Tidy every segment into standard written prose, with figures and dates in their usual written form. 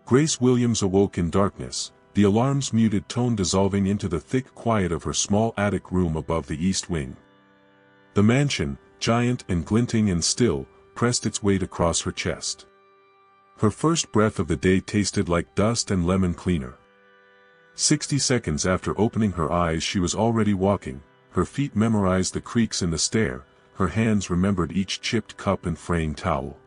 Grace Williams awoke in darkness, the alarm's muted tone dissolving into the thick quiet of her small attic room above the east wing. The mansion, giant and glinting and still, pressed its weight across her chest. Her first breath of the day tasted like dust and lemon cleaner. 60 seconds after opening her eyes she was already walking, her feet memorized the creaks in the stair, her hands remembered each chipped cup and fraying towel.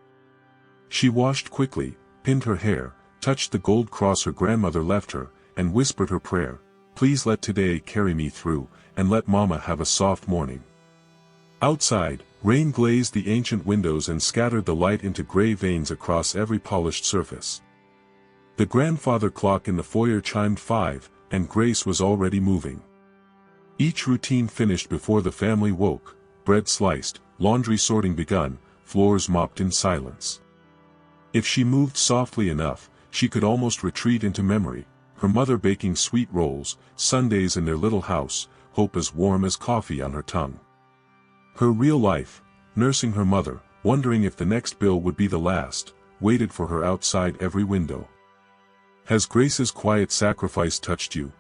She washed quickly, pinned her hair, touched the gold cross her grandmother left her, and whispered her prayer, "Please let today carry me through, and let Mama have a soft morning." Outside, rain glazed the ancient windows and scattered the light into gray veins across every polished surface. The grandfather clock in the foyer chimed 5, and Grace was already moving. Each routine finished before the family woke, bread sliced, laundry sorting begun, floors mopped in silence. If she moved softly enough, she could almost retreat into memory, her mother baking sweet rolls, Sundays in their little house, hope as warm as coffee on her tongue. Her real life, nursing her mother, wondering if the next bill would be the last, waited for her outside every window. Has Grace's quiet sacrifice touched you?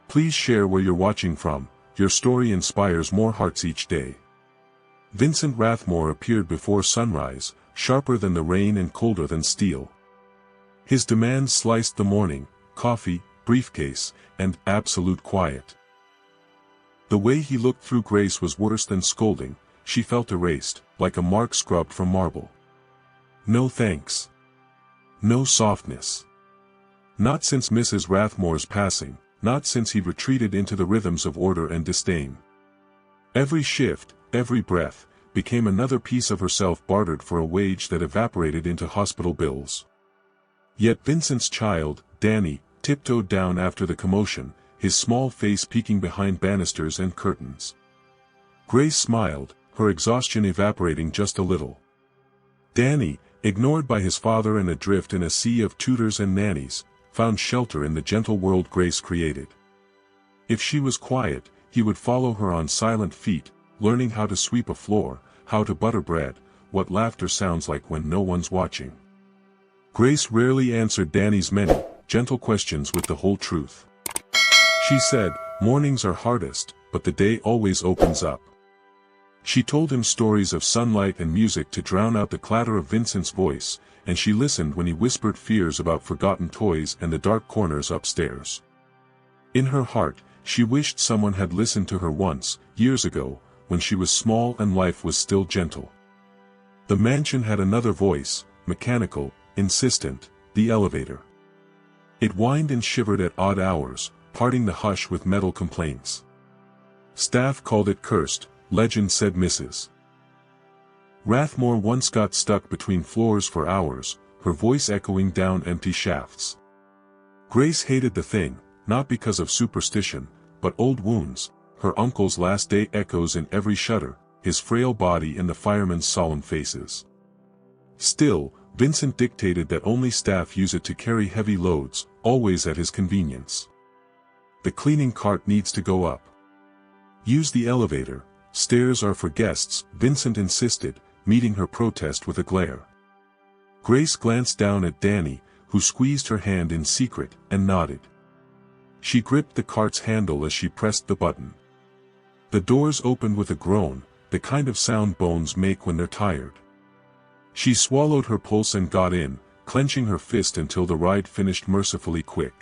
Please share where you're watching from, your story inspires more hearts each day. Vincent Rathmore appeared before sunrise, sharper than the rain and colder than steel. His demands sliced the morning, coffee, briefcase, and absolute quiet. The way he looked through Grace was worse than scolding, she felt erased, like a mark scrubbed from marble. No thanks. No softness. Not since Mrs. Rathmore's passing, not since he retreated into the rhythms of order and disdain. Every shift, every breath, became another piece of herself bartered for a wage that evaporated into hospital bills. Yet Vincent's child, Danny, tiptoed down after the commotion, his small face peeking behind banisters and curtains. Grace smiled, her exhaustion evaporating just a little. Danny, ignored by his father and adrift in a sea of tutors and nannies, found shelter in the gentle world Grace created. If she was quiet, he would follow her on silent feet, learning how to sweep a floor, how to butter bread, what laughter sounds like when no one's watching. Grace rarely answered Danny's many, gentle questions with the whole truth. She said, "Mornings are hardest, but the day always opens up." She told him stories of sunlight and music to drown out the clatter of Vincent's voice, and she listened when he whispered fears about forgotten toys and the dark corners upstairs. In her heart, she wished someone had listened to her once, years ago, when she was small and life was still gentle. The mansion had another voice, mechanical, insistent, the elevator. It whined and shivered at odd hours, parting the hush with metal complaints. Staff called it cursed, legend said Mrs. Rathmore once got stuck between floors for hours, her voice echoing down empty shafts. Grace hated the thing, not because of superstition, but old wounds, her uncle's last day echoes in every shudder, his frail body in the firemen's solemn faces. Still, Vincent dictated that only staff use it to carry heavy loads, always at his convenience. The cleaning cart needs to go up. Use the elevator, stairs are for guests, Vincent insisted, meeting her protest with a glare. Grace glanced down at Danny, who squeezed her hand in secret, and nodded. She gripped the cart's handle as she pressed the button. The doors opened with a groan, the kind of sound bones make when they're tired. She swallowed her pulse and got in, clenching her fist until the ride finished mercifully quick.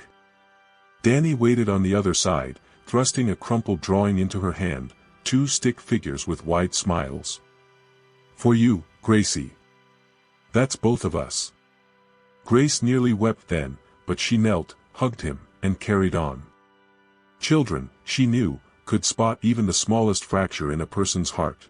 Danny waited on the other side, thrusting a crumpled drawing into her hand, two stick figures with wide smiles. "For you, Gracie. That's both of us." Grace nearly wept then, but she knelt, hugged him, and carried on. Children, she knew, could spot even the smallest fracture in a person's heart.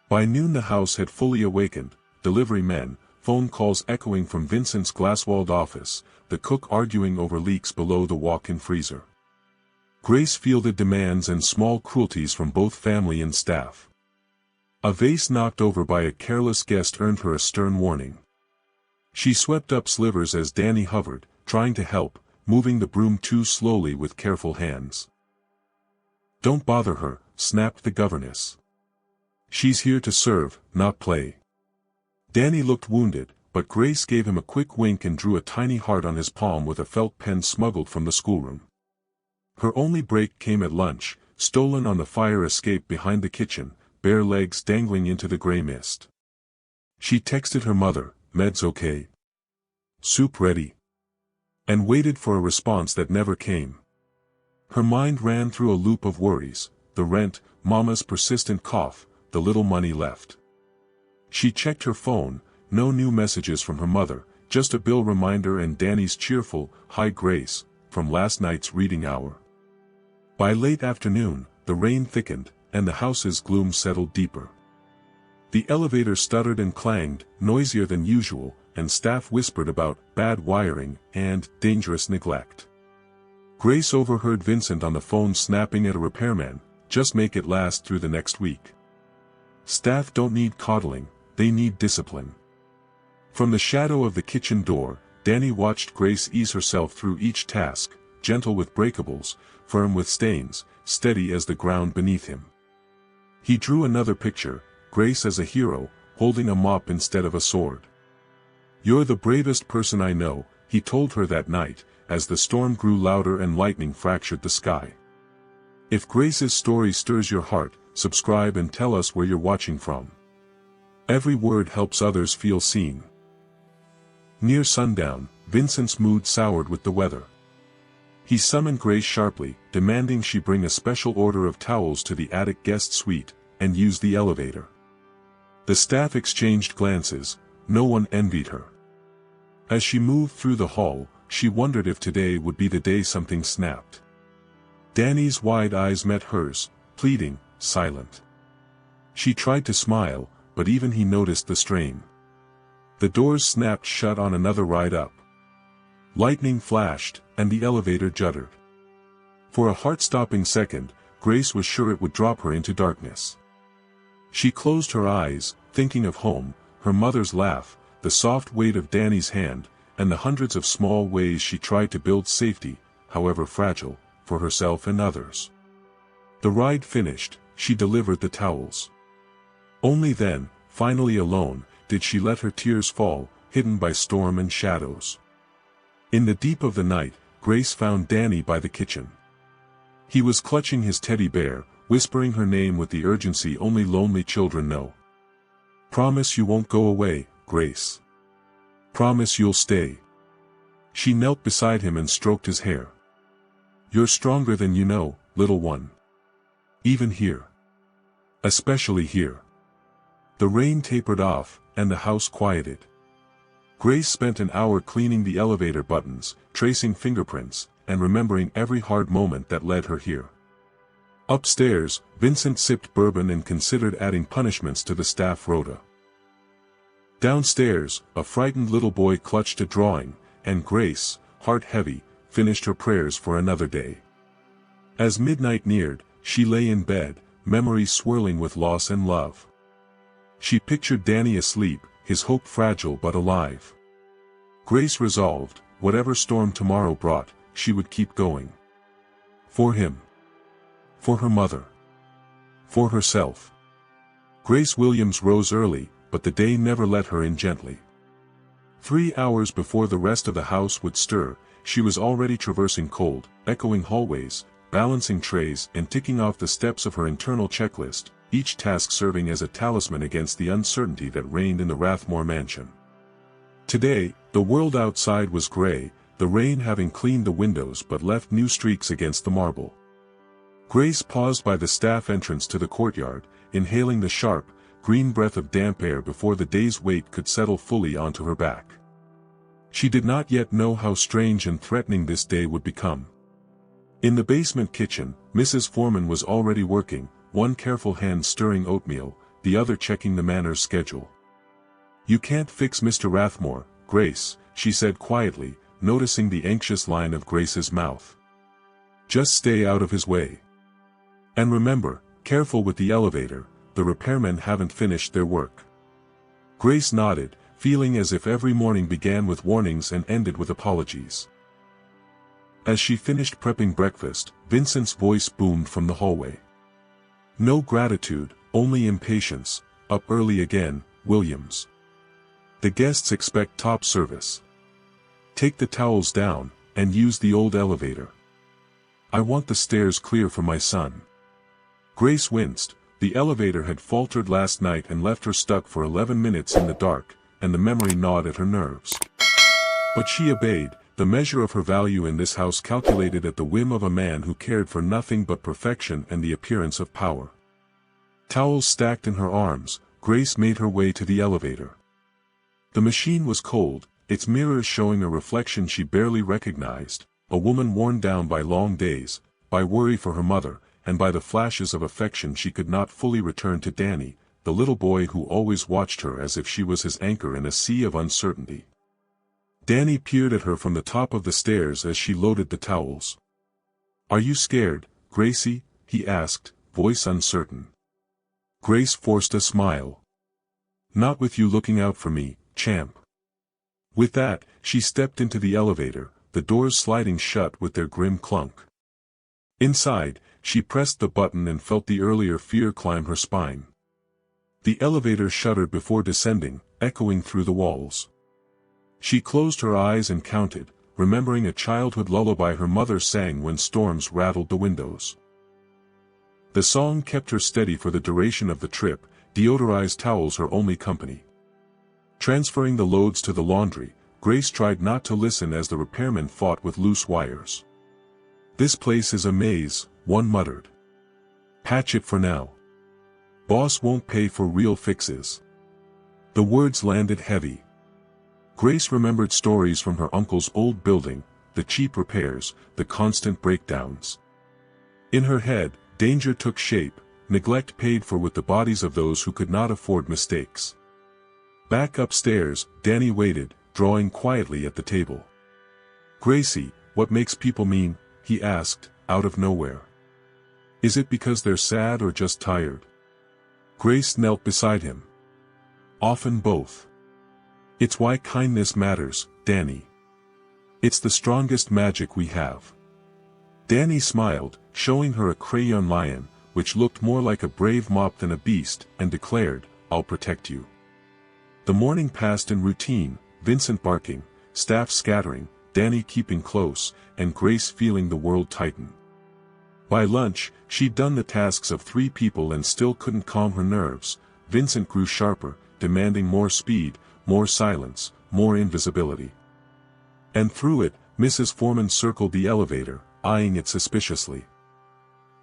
By noon the house had fully awakened, delivery men, phone calls echoing from Vincent's glass-walled office, the cook arguing over leaks below the walk-in freezer. Grace fielded demands and small cruelties from both family and staff. A vase knocked over by a careless guest earned her a stern warning. She swept up slivers as Danny hovered, trying to help, moving the broom too slowly with careful hands. "Don't bother her," snapped the governess. "She's here to serve, not play." Danny looked wounded, but Grace gave him a quick wink and drew a tiny heart on his palm with a felt pen smuggled from the schoolroom. Her only break came at lunch, stolen on the fire escape behind the kitchen, bare legs dangling into the gray mist. She texted her mother, "Meds okay? Soup ready?" and waited for a response that never came. Her mind ran through a loop of worries: the rent, Mama's persistent cough, the little money left. She checked her phone, no new messages from her mother, just a bill reminder and Danny's cheerful, "Hi Grace," from last night's reading hour. By late afternoon, the rain thickened, and the house's gloom settled deeper. The elevator stuttered and clanged, noisier than usual, and staff whispered about bad wiring and dangerous neglect. Grace overheard Vincent on the phone snapping at a repairman, "Just make it last through the next week. Staff don't need coddling, they need discipline." From the shadow of the kitchen door, Danny watched Grace ease herself through each task, gentle with breakables, firm with stains, steady as the ground beneath him. He drew another picture, Grace as a hero, holding a mop instead of a sword. "You're the bravest person I know," he told her that night, as the storm grew louder and lightning fractured the sky. If Grace's story stirs your heart, subscribe and tell us where you're watching from. Every word helps others feel seen. Near sundown, Vincent's mood soured with the weather. He summoned Grace sharply, demanding she bring a special order of towels to the attic guest suite, and use the elevator. The staff exchanged glances, no one envied her. As she moved through the hall, she wondered if today would be the day something snapped. Danny's wide eyes met hers, pleading, silent. She tried to smile, but even he noticed the strain. The doors snapped shut on another ride up. Lightning flashed, and the elevator juddered. For a heart-stopping second, Grace was sure it would drop her into darkness. She closed her eyes, thinking of home, her mother's laugh, the soft weight of Danny's hand, and the hundreds of small ways she tried to build safety, however fragile, for herself and others. The ride finished, she delivered the towels. Only then, finally alone, did she let her tears fall, hidden by storm and shadows. In the deep of the night, Grace found Danny by the kitchen. He was clutching his teddy bear, whispering her name with the urgency only lonely children know. "Promise you won't go away, Grace. Promise you'll stay." She knelt beside him and stroked his hair. "You're stronger than you know, little one. Even here. Especially here." The rain tapered off, and the house quieted. Grace spent an hour cleaning the elevator buttons, tracing fingerprints, and remembering every hard moment that led her here. Upstairs, Vincent sipped bourbon and considered adding punishments to the staff rota. Downstairs, a frightened little boy clutched a drawing, and Grace, heart heavy, finished her prayers for another day. As midnight neared, she lay in bed, memories swirling with loss and love. She pictured Danny asleep, his hope fragile but alive. Grace resolved, whatever storm tomorrow brought, she would keep going. For him. For her mother. For herself. Grace Williams rose early, but the day never let her in gently. 3 hours before the rest of the house would stir, she was already traversing cold, echoing hallways, balancing trays and ticking off the steps of her internal checklist, each task serving as a talisman against the uncertainty that reigned in the Rathmore mansion. Today, the world outside was gray, the rain having cleaned the windows but left new streaks against the marble. Grace paused by the staff entrance to the courtyard, inhaling the sharp, green breath of damp air before the day's weight could settle fully onto her back. She did not yet know how strange and threatening this day would become. In the basement kitchen, Mrs. Foreman was already working, one careful hand stirring oatmeal, the other checking the manor's schedule. "You can't fix Mr. Rathmore, Grace," she said quietly, noticing the anxious line of Grace's mouth. "Just stay out of his way. And remember, careful with the elevator, the repairmen haven't finished their work." Grace nodded, feeling as if every morning began with warnings and ended with apologies. As she finished prepping breakfast, Vincent's voice boomed from the hallway. "No gratitude, only impatience. Up early again, Williams." The guests expect top service. Take the towels down, and use the old elevator. I want the stairs clear for my son. Grace winced. The elevator had faltered last night and left her stuck for 11 minutes in the dark, and the memory gnawed at her nerves. But she obeyed, the measure of her value in this house calculated at the whim of a man who cared for nothing but perfection and the appearance of power. Towels stacked in her arms, Grace made her way to the elevator. The machine was cold, its mirrors showing a reflection she barely recognized, a woman worn down by long days, by worry for her mother, and by the flashes of affection she could not fully return to Danny, the little boy who always watched her as if she was his anchor in a sea of uncertainty. Danny peered at her from the top of the stairs as she loaded the towels. "Are you scared, Gracie?" he asked, voice uncertain. Grace forced a smile. "Not with you looking out for me, champ." With that, she stepped into the elevator, the doors sliding shut with their grim clunk. Inside, she pressed the button and felt the earlier fear climb her spine. The elevator shuddered before descending, echoing through the walls. She closed her eyes and counted, remembering a childhood lullaby her mother sang when storms rattled the windows. The song kept her steady for the duration of the trip, deodorized towels her only company. Transferring the loads to the laundry, Grace tried not to listen as the repairman fought with loose wires. "This place is a maze," one muttered. "Patch it for now. Boss won't pay for real fixes." The words landed heavy. Grace remembered stories from her uncle's old building, the cheap repairs, the constant breakdowns. In her head, danger took shape, neglect paid for with the bodies of those who could not afford mistakes. Back upstairs, Danny waited, drawing quietly at the table. "Gracie, what makes people mean?" he asked, out of nowhere. "Is it because they're sad or just tired?" Grace knelt beside him. "Often both. It's why kindness matters, Danny. It's the strongest magic we have." Danny smiled, showing her a crayon lion, which looked more like a brave mop than a beast, and declared, "I'll protect you." The morning passed in routine, Vincent barking, staff scattering, Danny keeping close, and Grace feeling the world tighten. By lunch, she'd done the tasks of 3 people and still couldn't calm her nerves. Vincent grew sharper, demanding more speed, more silence, more invisibility. And through it, Mrs. Foreman circled the elevator, eyeing it suspiciously.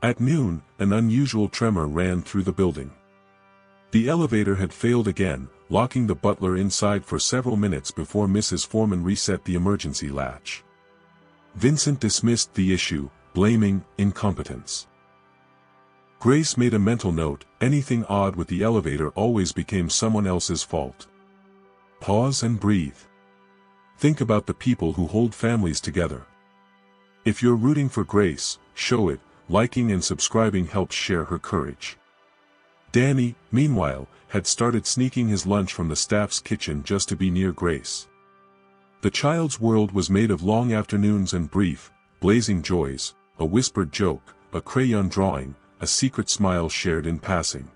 At noon, an unusual tremor ran through the building. The elevator had failed again, locking the butler inside for several minutes before Mrs. Foreman reset the emergency latch. Vincent dismissed the issue, blaming incompetence. Grace made a mental note, anything odd with the elevator always became someone else's fault. Pause and breathe. Think about the people who hold families together. If you're rooting for Grace, show it. Liking and subscribing helps share her courage. Danny, meanwhile, had started sneaking his lunch from the staff's kitchen just to be near Grace. The child's world was made of long afternoons and brief, blazing joys, a whispered joke, a crayon drawing, a secret smile shared in passing.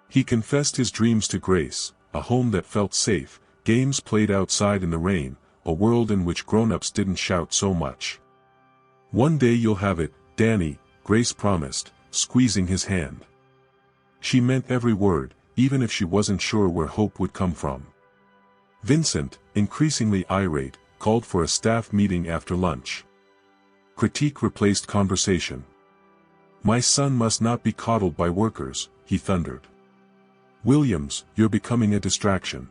He confessed his dreams to Grace, a home that felt safe, games played outside in the rain, a world in which grown-ups didn't shout so much. "One day you'll have it, Danny," Grace promised, squeezing his hand. She meant every word, even if she wasn't sure where hope would come from. Vincent, increasingly irate, called for a staff meeting after lunch. Critique replaced conversation. "My son must not be coddled by workers," he thundered. "Williams, you're becoming a distraction.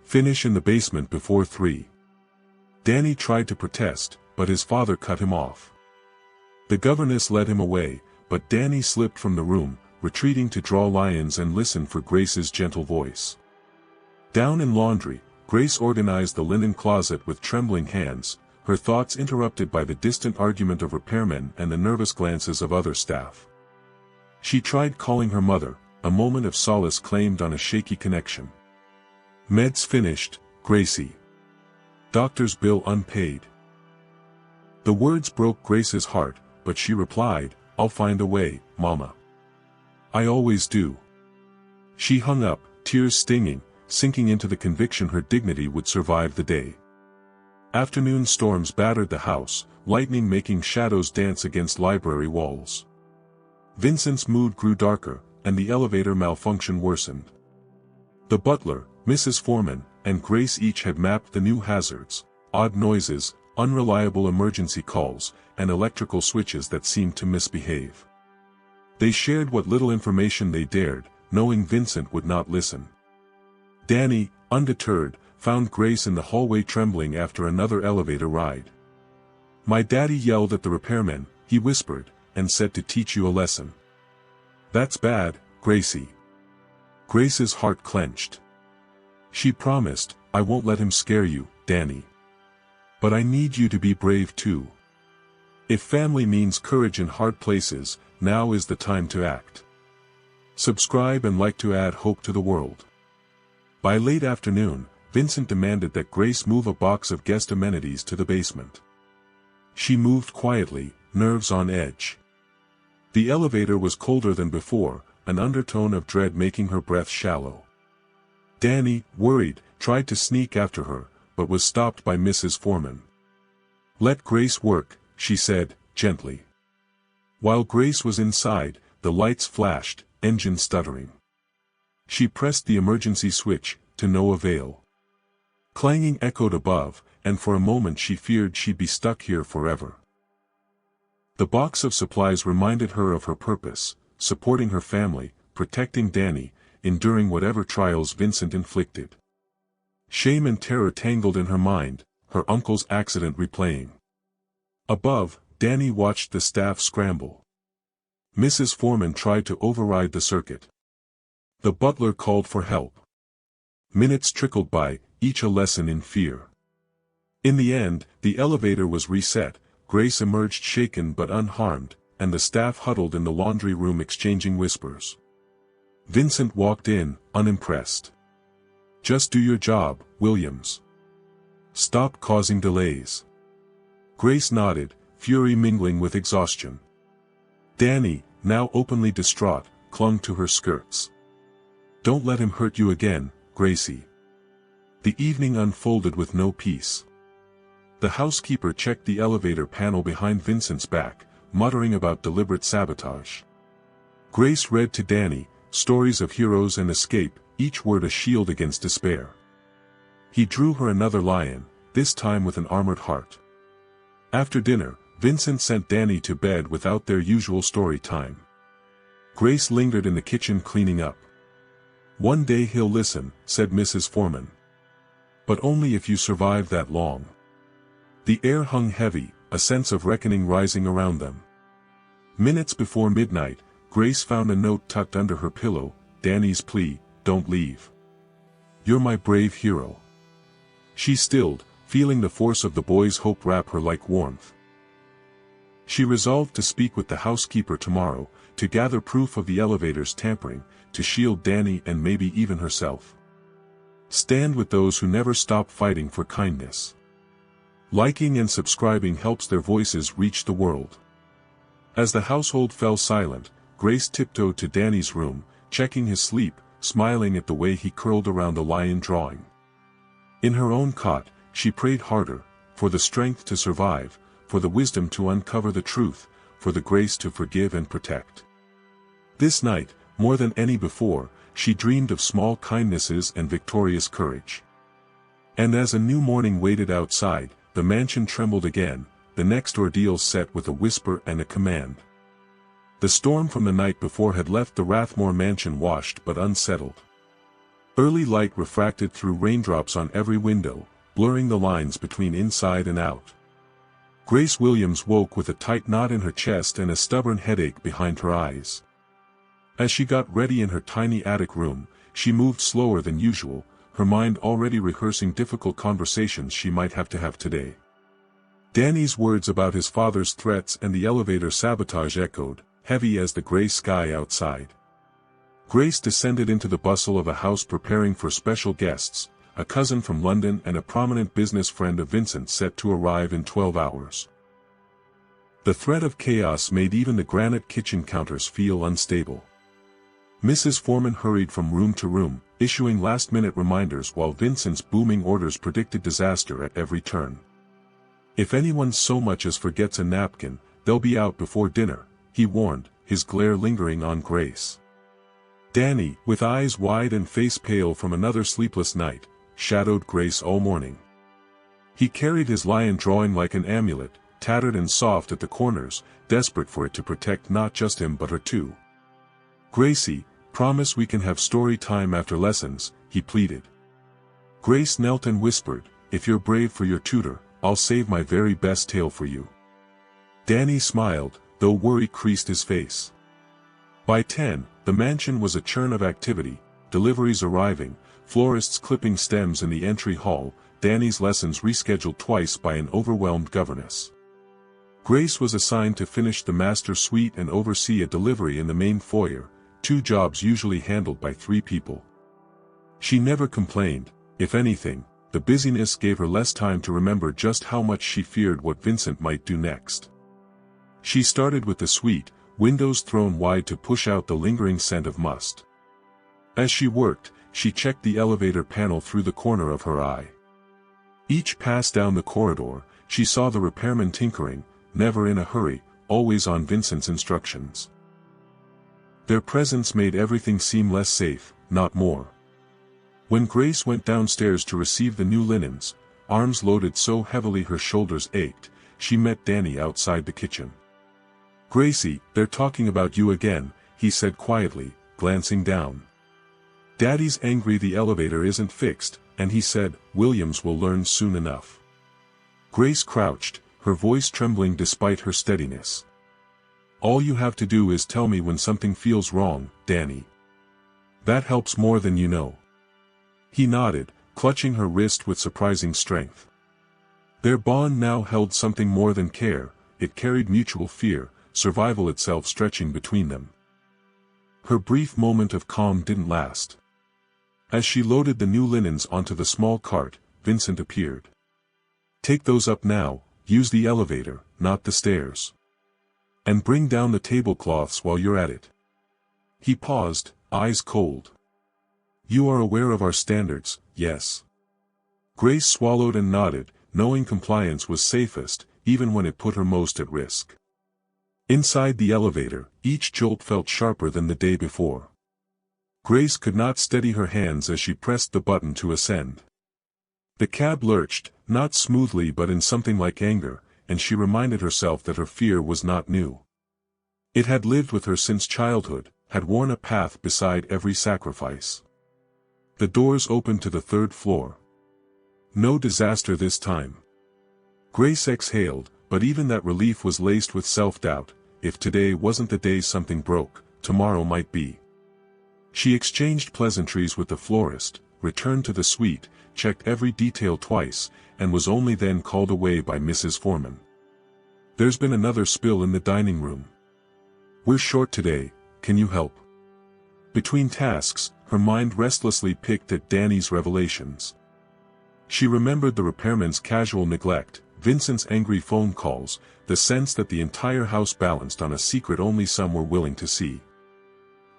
Finish in the basement before 3. Danny tried to protest, but his father cut him off. The governess led him away, but Danny slipped from the room, retreating to draw lions and listen for Grace's gentle voice. Down in laundry, Grace organized the linen closet with trembling hands, her thoughts interrupted by the distant argument of repairmen and the nervous glances of other staff. She tried calling her mother, a moment of solace claimed on a shaky connection. "Meds finished, Gracie. Doctor's bill unpaid." The words broke Grace's heart, but she replied, "I'll find a way, Mama. I always do." She hung up, tears stinging, sinking into the conviction her dignity would survive the day. Afternoon storms battered the house, lightning making shadows dance against library walls. Vincent's mood grew darker, and the elevator malfunction worsened. The butler, Mrs. Foreman, and Grace each had mapped the new hazards: odd noises, unreliable emergency calls, and electrical switches that seemed to misbehave. They shared what little information they dared, knowing Vincent would not listen. Danny, undeterred, found Grace in the hallway trembling after another elevator ride. "My daddy yelled at the repairman," he whispered, "and said to teach you a lesson." "That's bad, Gracie." Grace's heart clenched. She promised, "I won't let him scare you, Danny. But I need you to be brave too. If family means courage in hard places, now is the time to act." Subscribe and like to add hope to the world. By late afternoon, Vincent demanded that Grace move a box of guest amenities to the basement. She moved quietly, nerves on edge. The elevator was colder than before, an undertone of dread making her breath shallow. Danny, worried, tried to sneak after her, but was stopped by Mrs. Foreman. "Let Grace work," she said, gently. While Grace was inside, the lights flashed, engine stuttering. She pressed the emergency switch, to no avail. Clanging echoed above, and for a moment she feared she'd be stuck here forever. The box of supplies reminded her of her purpose: supporting her family, protecting Danny, enduring whatever trials Vincent inflicted. Shame and terror tangled in her mind, her uncle's accident replaying. Above, Danny watched the staff scramble. Mrs. Foreman tried to override the circuit. The butler called for help. Minutes trickled by, each a lesson in fear. In the end, the elevator was reset, Grace emerged shaken but unharmed, and the staff huddled in the laundry room exchanging whispers. Vincent walked in, unimpressed. "Just do your job, Williams. Stop causing delays." Grace nodded, fury mingling with exhaustion. Danny, now openly distraught, clung to her skirts. "Don't let him hurt you again, Gracie." The evening unfolded with no peace. The housekeeper checked the elevator panel behind Vincent's back, muttering about deliberate sabotage. Grace read to Danny, stories of heroes and escape, each word a shield against despair. He drew her another lion, this time with an armored heart. After dinner, Vincent sent Danny to bed without their usual story time. Grace lingered in the kitchen cleaning up. "One day he'll listen," said Mrs. Foreman. "But only if you survive that long." The air hung heavy, a sense of reckoning rising around them. Minutes before midnight, Grace found a note tucked under her pillow, Danny's plea: "Don't leave. You're my brave hero." She stilled, feeling the force of the boy's hope wrap her like warmth. She resolved to speak with the housekeeper tomorrow, to gather proof of the elevator's tampering, to shield Danny and maybe even herself. Stand with those who never stop fighting for kindness. Liking and subscribing helps their voices reach the world. As the household fell silent, Grace tiptoed to Danny's room, checking his sleep, smiling at the way he curled around the lion drawing. In her own cot, she prayed harder, for the strength to survive, for the wisdom to uncover the truth, for the grace to forgive and protect. This night, more than any before, she dreamed of small kindnesses and victorious courage. And as a new morning waited outside, the mansion trembled again, the next ordeal set with a whisper and a command. The storm from the night before had left the Rathmore mansion washed but unsettled. Early light refracted through raindrops on every window, blurring the lines between inside and out. Grace Williams woke with a tight knot in her chest and a stubborn headache behind her eyes. As she got ready in her tiny attic room, she moved slower than usual, her mind already rehearsing difficult conversations she might have to have today. Danny's words about his father's threats and the elevator sabotage echoed, heavy as the gray sky outside. Grace descended into the bustle of a house preparing for special guests, a cousin from London and a prominent business friend of Vincent set to arrive in 12 hours. The threat of chaos made even the granite kitchen counters feel unstable. Mrs. Foreman hurried from room to room, issuing last-minute reminders while Vincent's booming orders predicted disaster at every turn. "If anyone so much as forgets a napkin, they'll be out before dinner," he warned, his glare lingering on Grace. Danny, with eyes wide and face pale from another sleepless night, shadowed Grace all morning. He carried his lion drawing like an amulet, tattered and soft at the corners, desperate for it to protect not just him but her too. "Gracie, promise we can have story time after lessons," he pleaded. Grace knelt and whispered, "If you're brave for your tutor, I'll save my very best tale for you." Danny smiled, though worry creased his face. By 10, the mansion was a churn of activity, deliveries arriving, florists clipping stems in the entry hall, Danny's lessons rescheduled twice by an overwhelmed governess. Grace was assigned to finish the master suite and oversee a delivery in the main foyer, 2 jobs usually handled by 3 people. She never complained. If anything, the busyness gave her less time to remember just how much she feared what Vincent might do next. She started with the suite, windows thrown wide to push out the lingering scent of must. As she worked, she checked the elevator panel through the corner of her eye. Each pass down the corridor, she saw the repairman tinkering, never in a hurry, always on Vincent's instructions. Their presence made everything seem less safe, not more. When Grace went downstairs to receive the new linens, arms loaded so heavily her shoulders ached, she met Danny outside the kitchen. "Gracie, they're talking about you again," he said quietly, glancing down. "Daddy's angry the elevator isn't fixed, and he said, Williams will learn soon enough." Grace crouched, her voice trembling despite her steadiness. "All you have to do is tell me when something feels wrong, Danny. That helps more than you know." He nodded, clutching her wrist with surprising strength. Their bond now held something more than care, it carried mutual fear, survival itself stretching between them. Her brief moment of calm didn't last. As she loaded the new linens onto the small cart, Vincent appeared. "Take those up now, use the elevator, not the stairs. And bring down the tablecloths while you're at it." He paused, eyes cold. "You are aware of our standards, yes?" Grace swallowed and nodded, knowing compliance was safest, even when it put her most at risk. Inside the elevator, each jolt felt sharper than the day before. Grace could not steady her hands as she pressed the button to ascend. The cab lurched, not smoothly but in something like anger, and she reminded herself that her fear was not new. It had lived with her since childhood, had worn a path beside every sacrifice. The doors opened to the 3rd floor. No disaster this time. Grace exhaled, but even that relief was laced with self-doubt. If today wasn't the day something broke, tomorrow might be. She exchanged pleasantries with the florist, returned to the suite, checked every detail twice, and was only then called away by Mrs. Foreman. "There's been another spill in the dining room. We're short today, can you help?" Between tasks, her mind restlessly picked at Danny's revelations. She remembered the repairman's casual neglect, Vincent's angry phone calls, the sense that the entire house balanced on a secret only some were willing to see.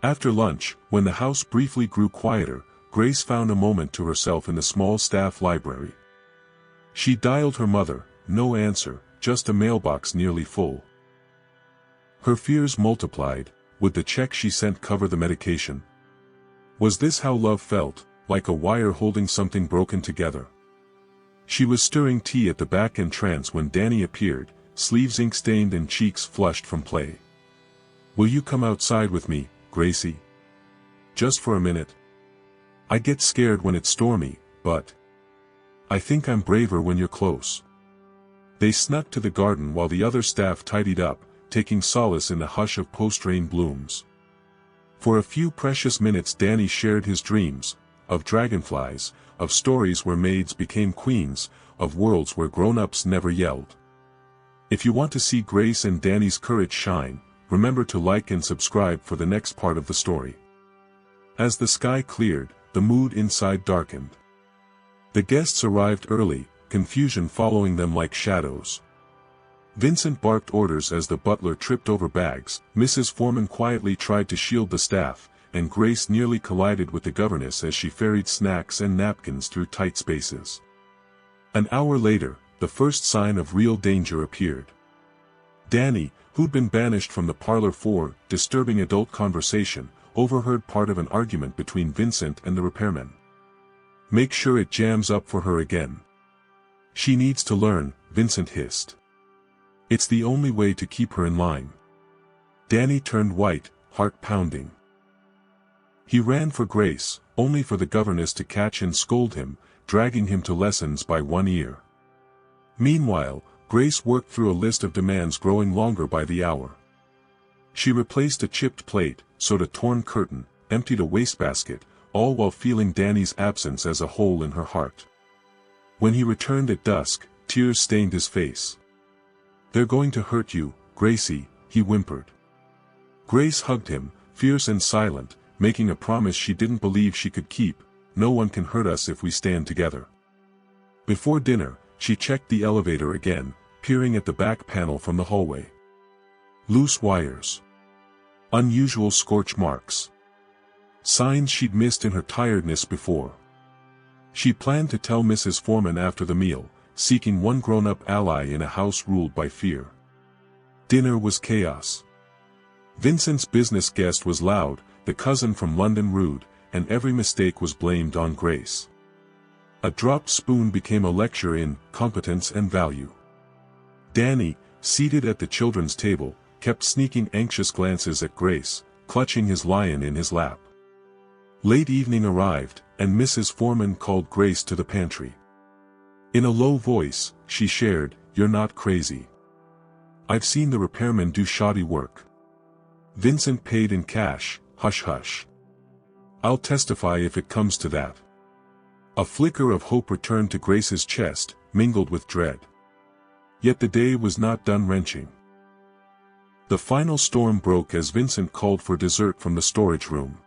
After lunch, when the house briefly grew quieter, Grace found a moment to herself in the small staff library. She dialed her mother, no answer, just a mailbox nearly full. Her fears multiplied. Would the check she sent cover the medication? Was this how love felt, like a wire holding something broken together? She was stirring tea at the back entrance when Danny appeared, sleeves ink-stained and cheeks flushed from play. "Will you come outside with me, Gracie? Just for a minute? I get scared when it's stormy, but I think I'm braver when you're close." They snuck to the garden while the other staff tidied up, taking solace in the hush of post-rain blooms. For a few precious minutes Danny shared his dreams, of dragonflies, of stories where maids became queens, of worlds where grown-ups never yelled. If you want to see Grace and Danny's courage shine, remember to like and subscribe for the next part of the story. As the sky cleared, the mood inside darkened. The guests arrived early, confusion following them like shadows. Vincent barked orders as the butler tripped over bags, Mrs. Foreman quietly tried to shield the staff, and Grace nearly collided with the governess as she ferried snacks and napkins through tight spaces. An hour later, the first sign of real danger appeared. Danny, who'd been banished from the parlor for disturbing adult conversation, overheard part of an argument between Vincent and the repairman. "Make sure it jams up for her again. She needs to learn," Vincent hissed. "It's the only way to keep her in line." Danny turned white, heart pounding. He ran for Grace, only for the governess to catch and scold him, dragging him to lessons by one ear. Meanwhile, Grace worked through a list of demands growing longer by the hour. She replaced a chipped plate, sewed a torn curtain, emptied a wastebasket, all while feeling Danny's absence as a hole in her heart. When he returned at dusk, tears stained his face. "They're going to hurt you, Gracie," he whimpered. Grace hugged him, fierce and silent, making a promise she didn't believe she could keep: "No one can hurt us if we stand together." Before dinner, she checked the elevator again, peering at the back panel from the hallway. Loose wires. Unusual scorch marks. Signs she'd missed in her tiredness before. She planned to tell Mrs. Foreman after the meal, seeking one grown-up ally in a house ruled by fear. Dinner was chaos. Vincent's business guest was loud, the cousin from London rude, and every mistake was blamed on Grace. A dropped spoon became a lecture in competence and value. Danny, seated at the children's table, kept sneaking anxious glances at Grace, clutching his lion in his lap. Late evening arrived, and Mrs. Foreman called Grace to the pantry. In a low voice, she shared, "You're not crazy. I've seen the repairman do shoddy work. Vincent paid in cash, hush hush. I'll testify if it comes to that." A flicker of hope returned to Grace's chest, mingled with dread. Yet the day was not done wrenching. The final storm broke as Vincent called for dessert from the storage room.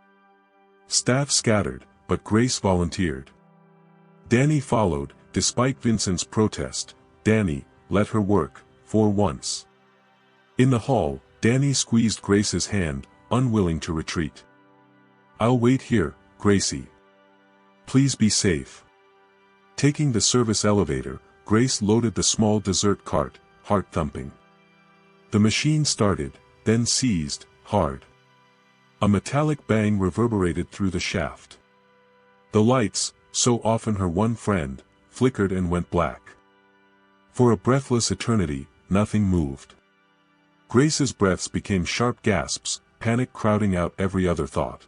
Staff scattered, but Grace volunteered. Danny followed, despite Vincent's protest. Danny, let her work, for once. In the hall, Danny squeezed Grace's hand, unwilling to retreat. "I'll wait here, Gracie. Please be safe." Taking the service elevator, Grace loaded the small dessert cart, heart thumping. The machine started, then seized, hard. A metallic bang reverberated through the shaft. The lights, so often her one friend, flickered and went black. For a breathless eternity, nothing moved. Grace's breaths became sharp gasps, panic crowding out every other thought.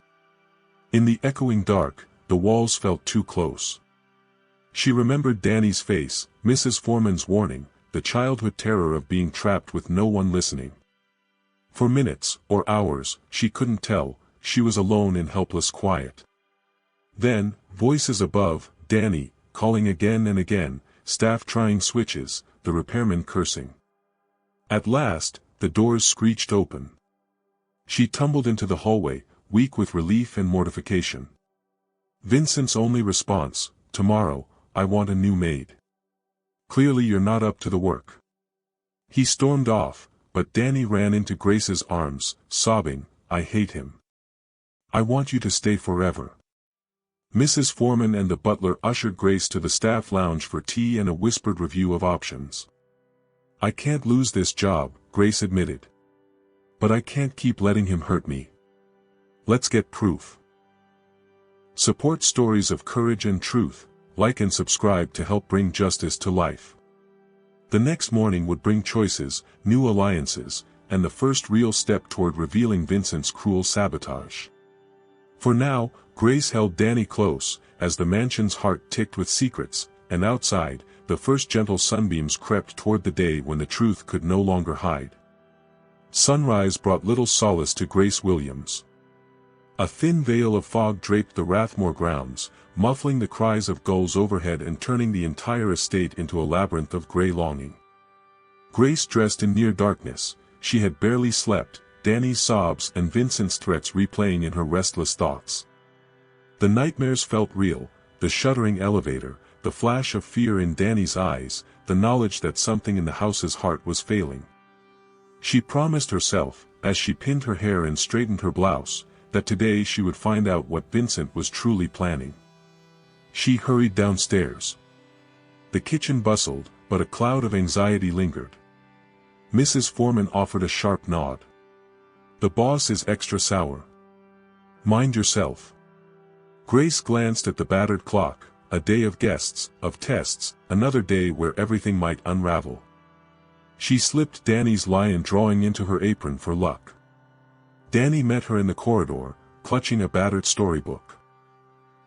In the echoing dark, the walls felt too close. She remembered Danny's face, Mrs. Foreman's warning, the childhood terror of being trapped with no one listening. For minutes, or hours, she couldn't tell, she was alone in helpless quiet. Then, voices above, Danny, calling again and again, staff trying switches, the repairman cursing. At last, the doors screeched open. She tumbled into the hallway, weak with relief and mortification. Vincent's only response: "Tomorrow, I want a new maid. Clearly you're not up to the work." He stormed off, but Danny ran into Grace's arms, sobbing, "I hate him. I want you to stay forever." Mrs. Foreman and the butler ushered Grace to the staff lounge for tea and a whispered review of options. "I can't lose this job," Grace admitted. "But I can't keep letting him hurt me. Let's get proof." Support stories of courage and truth. Like and subscribe to help bring justice to life. The next morning would bring choices, new alliances, and the first real step toward revealing Vincent's cruel sabotage. For now, Grace held Danny close, as the mansion's heart ticked with secrets, and outside, the first gentle sunbeams crept toward the day when the truth could no longer hide. Sunrise brought little solace to Grace Williams. A thin veil of fog draped the Rathmore grounds, muffling the cries of gulls overhead and turning the entire estate into a labyrinth of gray longing. Grace dressed in near darkness, she had barely slept, Danny's sobs and Vincent's threats replaying in her restless thoughts. The nightmares felt real, the shuddering elevator, the flash of fear in Danny's eyes, the knowledge that something in the house's heart was failing. She promised herself, as she pinned her hair and straightened her blouse, that today she would find out what Vincent was truly planning. She hurried downstairs. The kitchen bustled, but a cloud of anxiety lingered. Mrs. Foreman offered a sharp nod. "The boss is extra sour. Mind yourself." Grace glanced at the battered clock. A day of guests, of tests, another day where everything might unravel. She slipped Danny's lion drawing into her apron for luck. Danny met her in the corridor, clutching a battered storybook.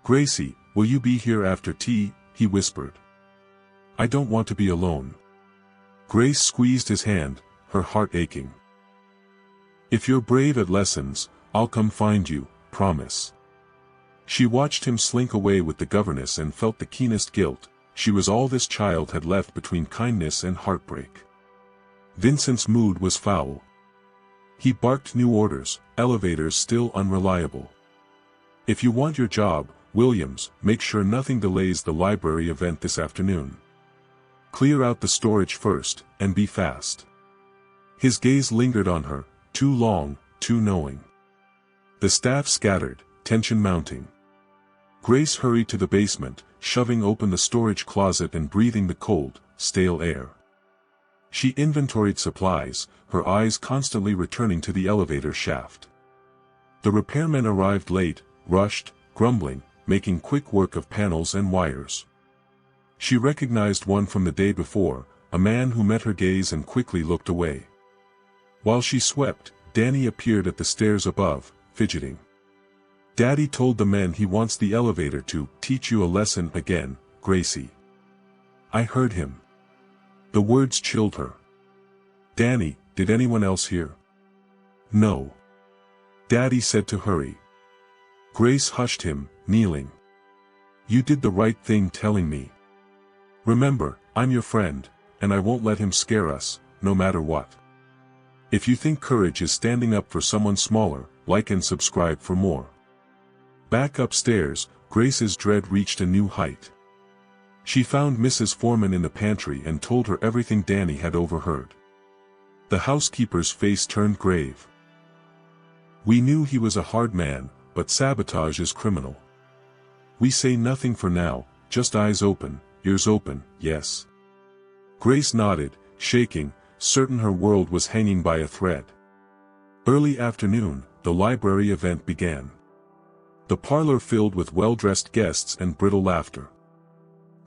"Gracie, will you be here after tea?" he whispered. "I don't want to be alone." Grace squeezed his hand, her heart aching. "If you're brave at lessons, I'll come find you, promise." She watched him slink away with the governess and felt the keenest guilt. She was all this child had left between kindness and heartbreak. Vincent's mood was foul. He barked new orders, elevators still unreliable. "If you want your job, Williams, make sure nothing delays the library event this afternoon. Clear out the storage first, and be fast." His gaze lingered on her, too long, too knowing. The staff scattered, tension mounting. Grace hurried to the basement, shoving open the storage closet and breathing the cold, stale air. She inventoried supplies, her eyes constantly returning to the elevator shaft. The repairmen arrived late, rushed, grumbling, making quick work of panels and wires. She recognized one from the day before, a man who met her gaze and quickly looked away. While she swept, Danny appeared at the stairs above, fidgeting. "Daddy told the men he wants the elevator to teach you a lesson again, Gracie." "I heard him." The words chilled her. "Danny, did anyone else hear?" "No. Daddy said to hurry." Grace hushed him, kneeling. "You did the right thing telling me. Remember, I'm your friend, and I won't let him scare us, no matter what. If you think courage is standing up for someone smaller, like and subscribe for more." Back upstairs, Grace's dread reached a new height. She found Mrs. Foreman in the pantry and told her everything Danny had overheard. The housekeeper's face turned grave. "We knew he was a hard man, but sabotage is criminal. We say nothing for now, just eyes open, ears open, yes." Grace nodded, shaking, certain her world was hanging by a thread. Early afternoon, the library event began. The parlor filled with well-dressed guests and brittle laughter.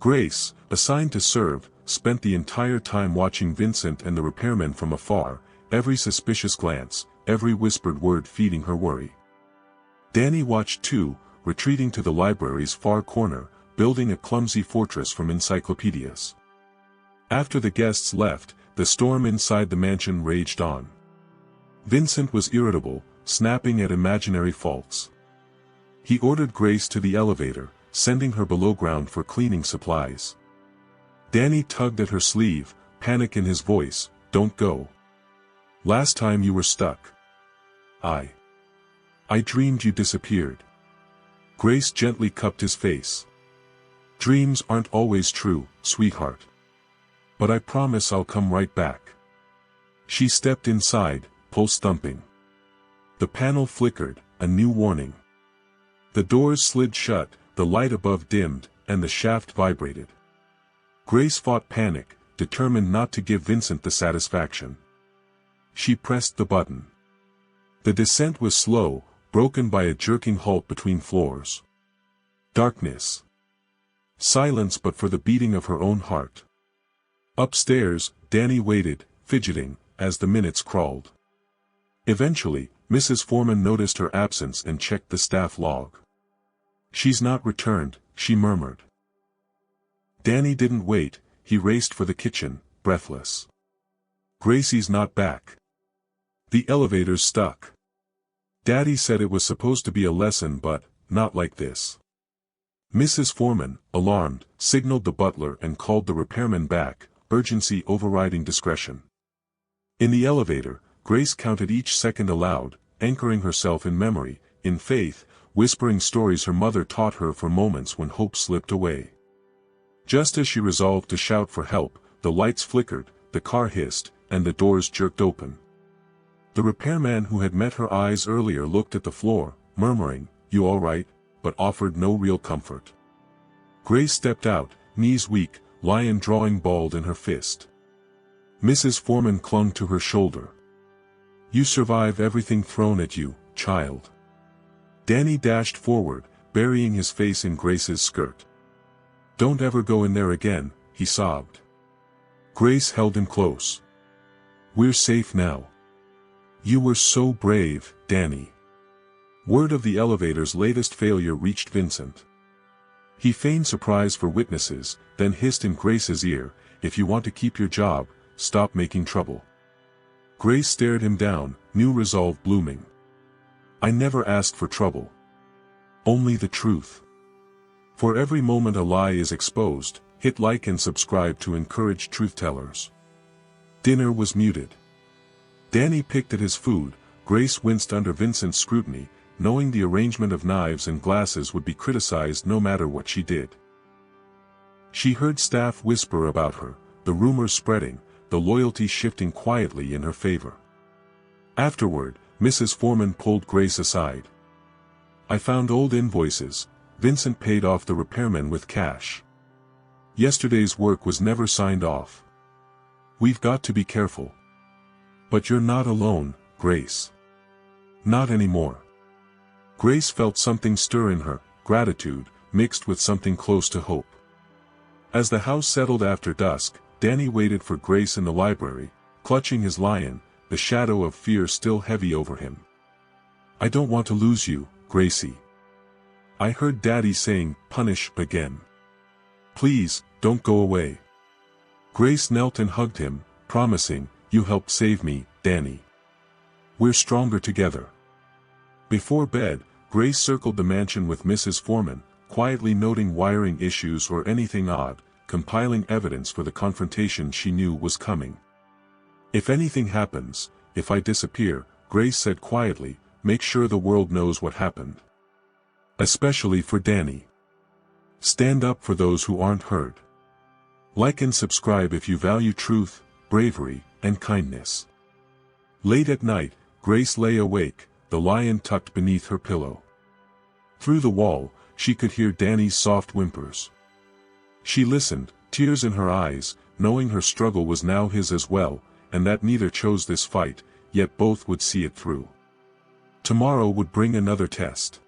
Grace, assigned to serve, spent the entire time watching Vincent and the repairmen from afar, every suspicious glance, every whispered word feeding her worry. Danny watched too, retreating to the library's far corner, building a clumsy fortress from encyclopedias. After the guests left, the storm inside the mansion raged on. Vincent was irritable, snapping at imaginary faults. He ordered Grace to the elevator, sending her below ground for cleaning supplies. Danny tugged at her sleeve, panic in his voice. "Don't go. Last time you were stuck. I dreamed you disappeared." Grace gently cupped his face. "Dreams aren't always true, sweetheart. But I promise I'll come right back." She stepped inside, pulse thumping. The panel flickered, a new warning. The doors slid shut, the light above dimmed, and the shaft vibrated. Grace fought panic, determined not to give Vincent the satisfaction. She pressed the button. The descent was slow, broken by a jerking halt between floors. Darkness. Silence but for the beating of her own heart. Upstairs, Danny waited, fidgeting, as the minutes crawled. Eventually, Mrs. Foreman noticed her absence and checked the staff log. "She's not returned," she murmured. Danny didn't wait, he raced for the kitchen, breathless. "Gracie's not back. The elevator's stuck. Daddy said it was supposed to be a lesson but, not like this." Mrs. Foreman, alarmed, signaled the butler and called the repairman back, urgency overriding discretion. In the elevator, Grace counted each second aloud, anchoring herself in memory, in faith, whispering stories her mother taught her for moments when hope slipped away. Just as she resolved to shout for help, the lights flickered, the car hissed, and the doors jerked open. The repairman who had met her eyes earlier looked at the floor, murmuring, "You all right?" but offered no real comfort. Grace stepped out, knees weak, lion drawing balled in her fist. Mrs. Foreman clung to her shoulder. "You survive everything thrown at you, child." Danny dashed forward, burying his face in Grace's skirt. "Don't ever go in there again," he sobbed. Grace held him close. "We're safe now." "You were so brave, Danny." Word of the elevator's latest failure reached Vincent. He feigned surprise for witnesses, then hissed in Grace's ear, "If you want to keep your job, stop making trouble." Grace stared him down, new resolve blooming. "I never asked for trouble. Only the truth." For every moment a lie is exposed, hit like and subscribe to encourage truth-tellers. Dinner was muted. Danny picked at his food. Grace winced under Vincent's scrutiny, knowing the arrangement of knives and glasses would be criticized no matter what she did. She heard staff whisper about her, the rumors spreading, the loyalty shifting quietly in her favor. Afterward, Mrs. Foreman pulled Grace aside. "I found old invoices. Vincent paid off the repairman with cash. Yesterday's work was never signed off. We've got to be careful." "But you're not alone, Grace." "Not anymore." Grace felt something stir in her, gratitude, mixed with something close to hope. As the house settled after dusk, Danny waited for Grace in the library, clutching his lion, the shadow of fear still heavy over him. "I don't want to lose you, Gracie. I heard Daddy saying, 'Punish again.' Please, don't go away." Grace knelt and hugged him, promising, "You helped save me, Danny. We're stronger together." Before bed, Grace circled the mansion with Mrs. Foreman, quietly noting wiring issues or anything odd, compiling evidence for the confrontation she knew was coming. "If anything happens, if I disappear," Grace said quietly, "make sure the world knows what happened. Especially for Danny. Stand up for those who aren't heard. Like and subscribe if you value truth, bravery, and kindness." Late at night, Grace lay awake, the lion tucked beneath her pillow. Through the wall, she could hear Danny's soft whimpers. She listened, tears in her eyes, knowing her struggle was now his as well, and that neither chose this fight, yet both would see it through. Tomorrow would bring another test.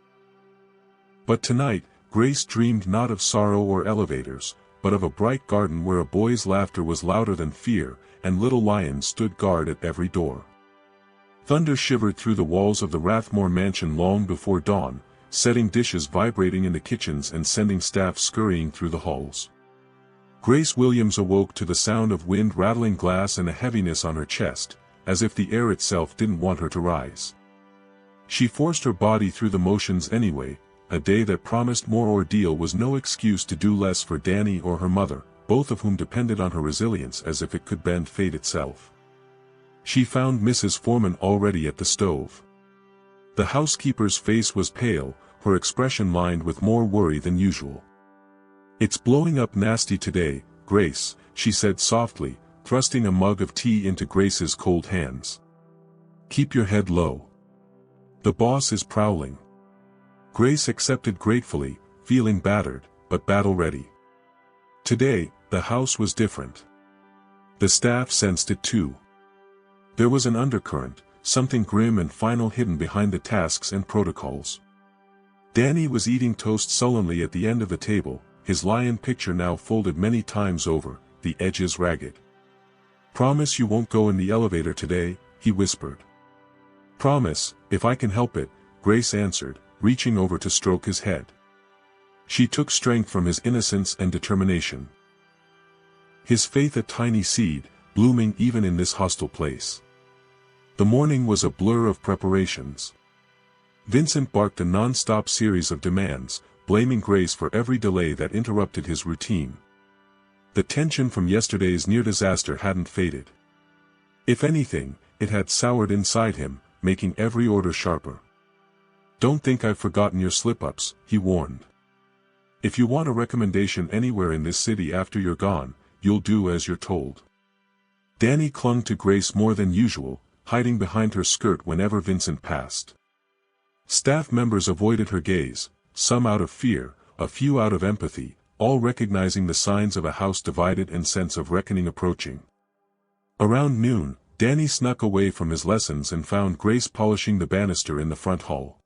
But tonight, Grace dreamed not of sorrow or elevators, but of a bright garden where a boy's laughter was louder than fear, and little lions stood guard at every door. Thunder shivered through the walls of the Rathmore mansion long before dawn, setting dishes vibrating in the kitchens and sending staff scurrying through the halls. Grace Williams awoke to the sound of wind rattling glass and a heaviness on her chest, as if the air itself didn't want her to rise. She forced her body through the motions anyway. A day that promised more ordeal was no excuse to do less for Danny or her mother, both of whom depended on her resilience as if it could bend fate itself. She found Mrs. Foreman already at the stove. The housekeeper's face was pale, her expression lined with more worry than usual. "It's blowing up nasty today, Grace," she said softly, thrusting a mug of tea into Grace's cold hands. "Keep your head low. The boss is prowling." Grace accepted gratefully, feeling battered, but battle-ready. Today, the house was different. The staff sensed it too. There was an undercurrent, something grim and final hidden behind the tasks and protocols. Danny was eating toast sullenly at the end of the table, his lion picture now folded many times over, the edges ragged. "Promise you won't go in the elevator today," he whispered. "Promise, if I can help it," Grace answered, reaching over to stroke his head. She took strength from his innocence and determination. His faith a tiny seed, blooming even in this hostile place. The morning was a blur of preparations. Vincent barked a non-stop series of demands, blaming Grace for every delay that interrupted his routine. The tension from yesterday's near disaster hadn't faded. If anything, it had soured inside him, making every order sharper. "Don't think I've forgotten your slip-ups," he warned. "If you want a recommendation anywhere in this city after you're gone, you'll do as you're told." Danny clung to Grace more than usual, hiding behind her skirt whenever Vincent passed. Staff members avoided her gaze, some out of fear, a few out of empathy, all recognizing the signs of a house divided and sense of reckoning approaching. Around noon, Danny snuck away from his lessons and found Grace polishing the banister in the front hall.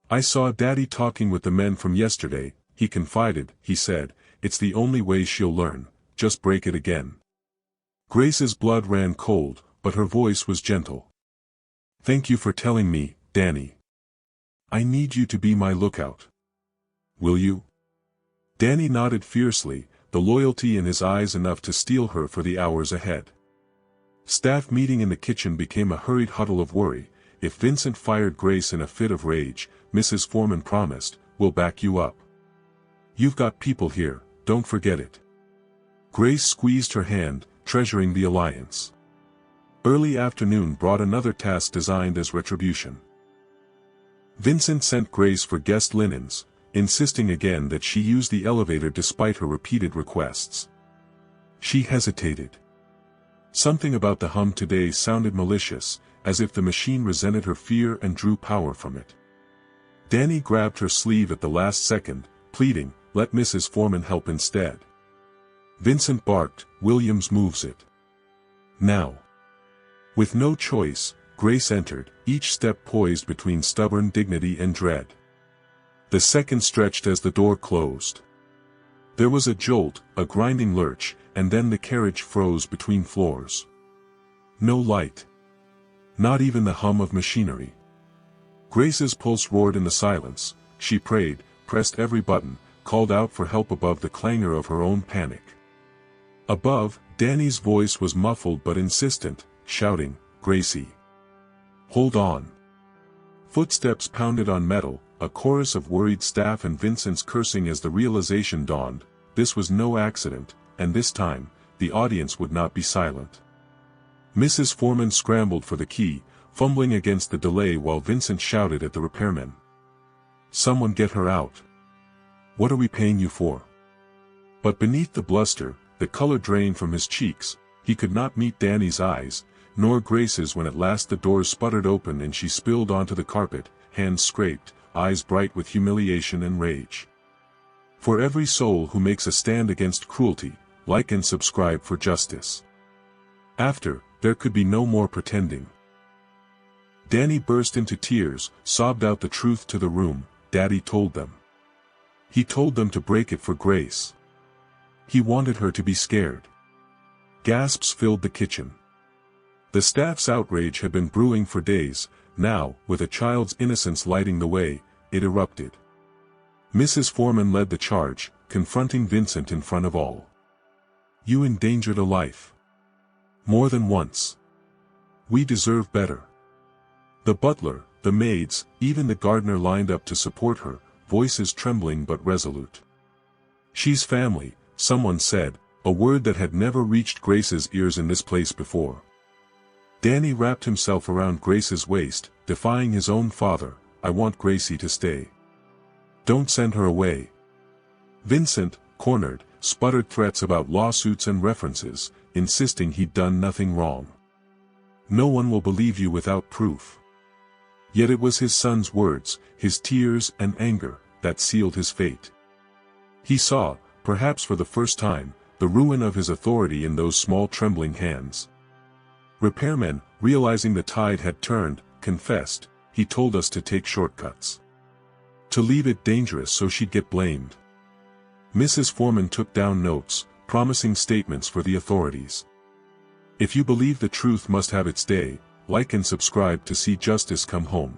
"I saw Daddy talking with the men from yesterday," he confided. "He said, it's the only way she'll learn, just break it again." Grace's blood ran cold, but her voice was gentle. "Thank you for telling me, Danny. I need you to be my lookout. Will you?" Danny nodded fiercely, the loyalty in his eyes enough to steel her for the hours ahead. Staff meeting in the kitchen became a hurried huddle of worry. If Vincent fired Grace in a fit of rage, Mrs. Foreman promised, "We'll back you up. You've got people here, don't forget it." Grace squeezed her hand, treasuring the alliance. Early afternoon brought another task designed as retribution. Vincent sent Grace for guest linens, insisting again that she use the elevator despite her repeated requests. She hesitated. Something about the hum today sounded malicious, as if the machine resented her fear and drew power from it. Danny grabbed her sleeve at the last second, pleading, "Let Mrs. Foreman help instead." Vincent barked, "Williams moves it. Now." With no choice, Grace entered, each step poised between stubborn dignity and dread. The second stretched as the door closed. There was a jolt, a grinding lurch, and then the carriage froze between floors. No light. Not even the hum of machinery. Grace's pulse roared in the silence. She prayed, pressed every button, called out for help above the clangor of her own panic. Above, Danny's voice was muffled but insistent, shouting, "Gracie! Hold on!" Footsteps pounded on metal, a chorus of worried staff and Vincent's cursing as the realization dawned, this was no accident, and this time, the audience would not be silent. Mrs. Foreman scrambled for the key, fumbling against the delay while Vincent shouted at the repairmen. "Someone get her out! What are we paying you for?" But beneath the bluster, the color drained from his cheeks. He could not meet Danny's eyes, nor Grace's when at last the doors sputtered open and she spilled onto the carpet, hands scraped, eyes bright with humiliation and rage. For every soul who makes a stand against cruelty, like and subscribe for justice. After, there could be no more pretending. Danny burst into tears, sobbed out the truth to the room. Daddy told them. He told them to break it for Grace. He wanted her to be scared. Gasps filled the kitchen. The staff's outrage had been brewing for days. Now, with a child's innocence lighting the way, it erupted. Mrs. Foreman led the charge, confronting Vincent in front of all. "You endangered a life. More than once. We deserve better." The butler, the maids, even the gardener lined up to support her, voices trembling but resolute. "She's family," someone said, a word that had never reached Grace's ears in this place before. Danny wrapped himself around Grace's waist, defying his own father. "I want Gracie to stay. Don't send her away." Vincent, cornered, sputtered threats about lawsuits and references, insisting he'd done nothing wrong. "No one will believe you without proof." Yet it was his son's words, his tears and anger, that sealed his fate. He saw, perhaps for the first time, the ruin of his authority in those small trembling hands. Repairmen, realizing the tide had turned, confessed, "He told us to take shortcuts. To leave it dangerous so she'd get blamed." Mrs. Foreman took down notes, promising statements for the authorities. If you believe the truth must have its day, like and subscribe to see justice come home.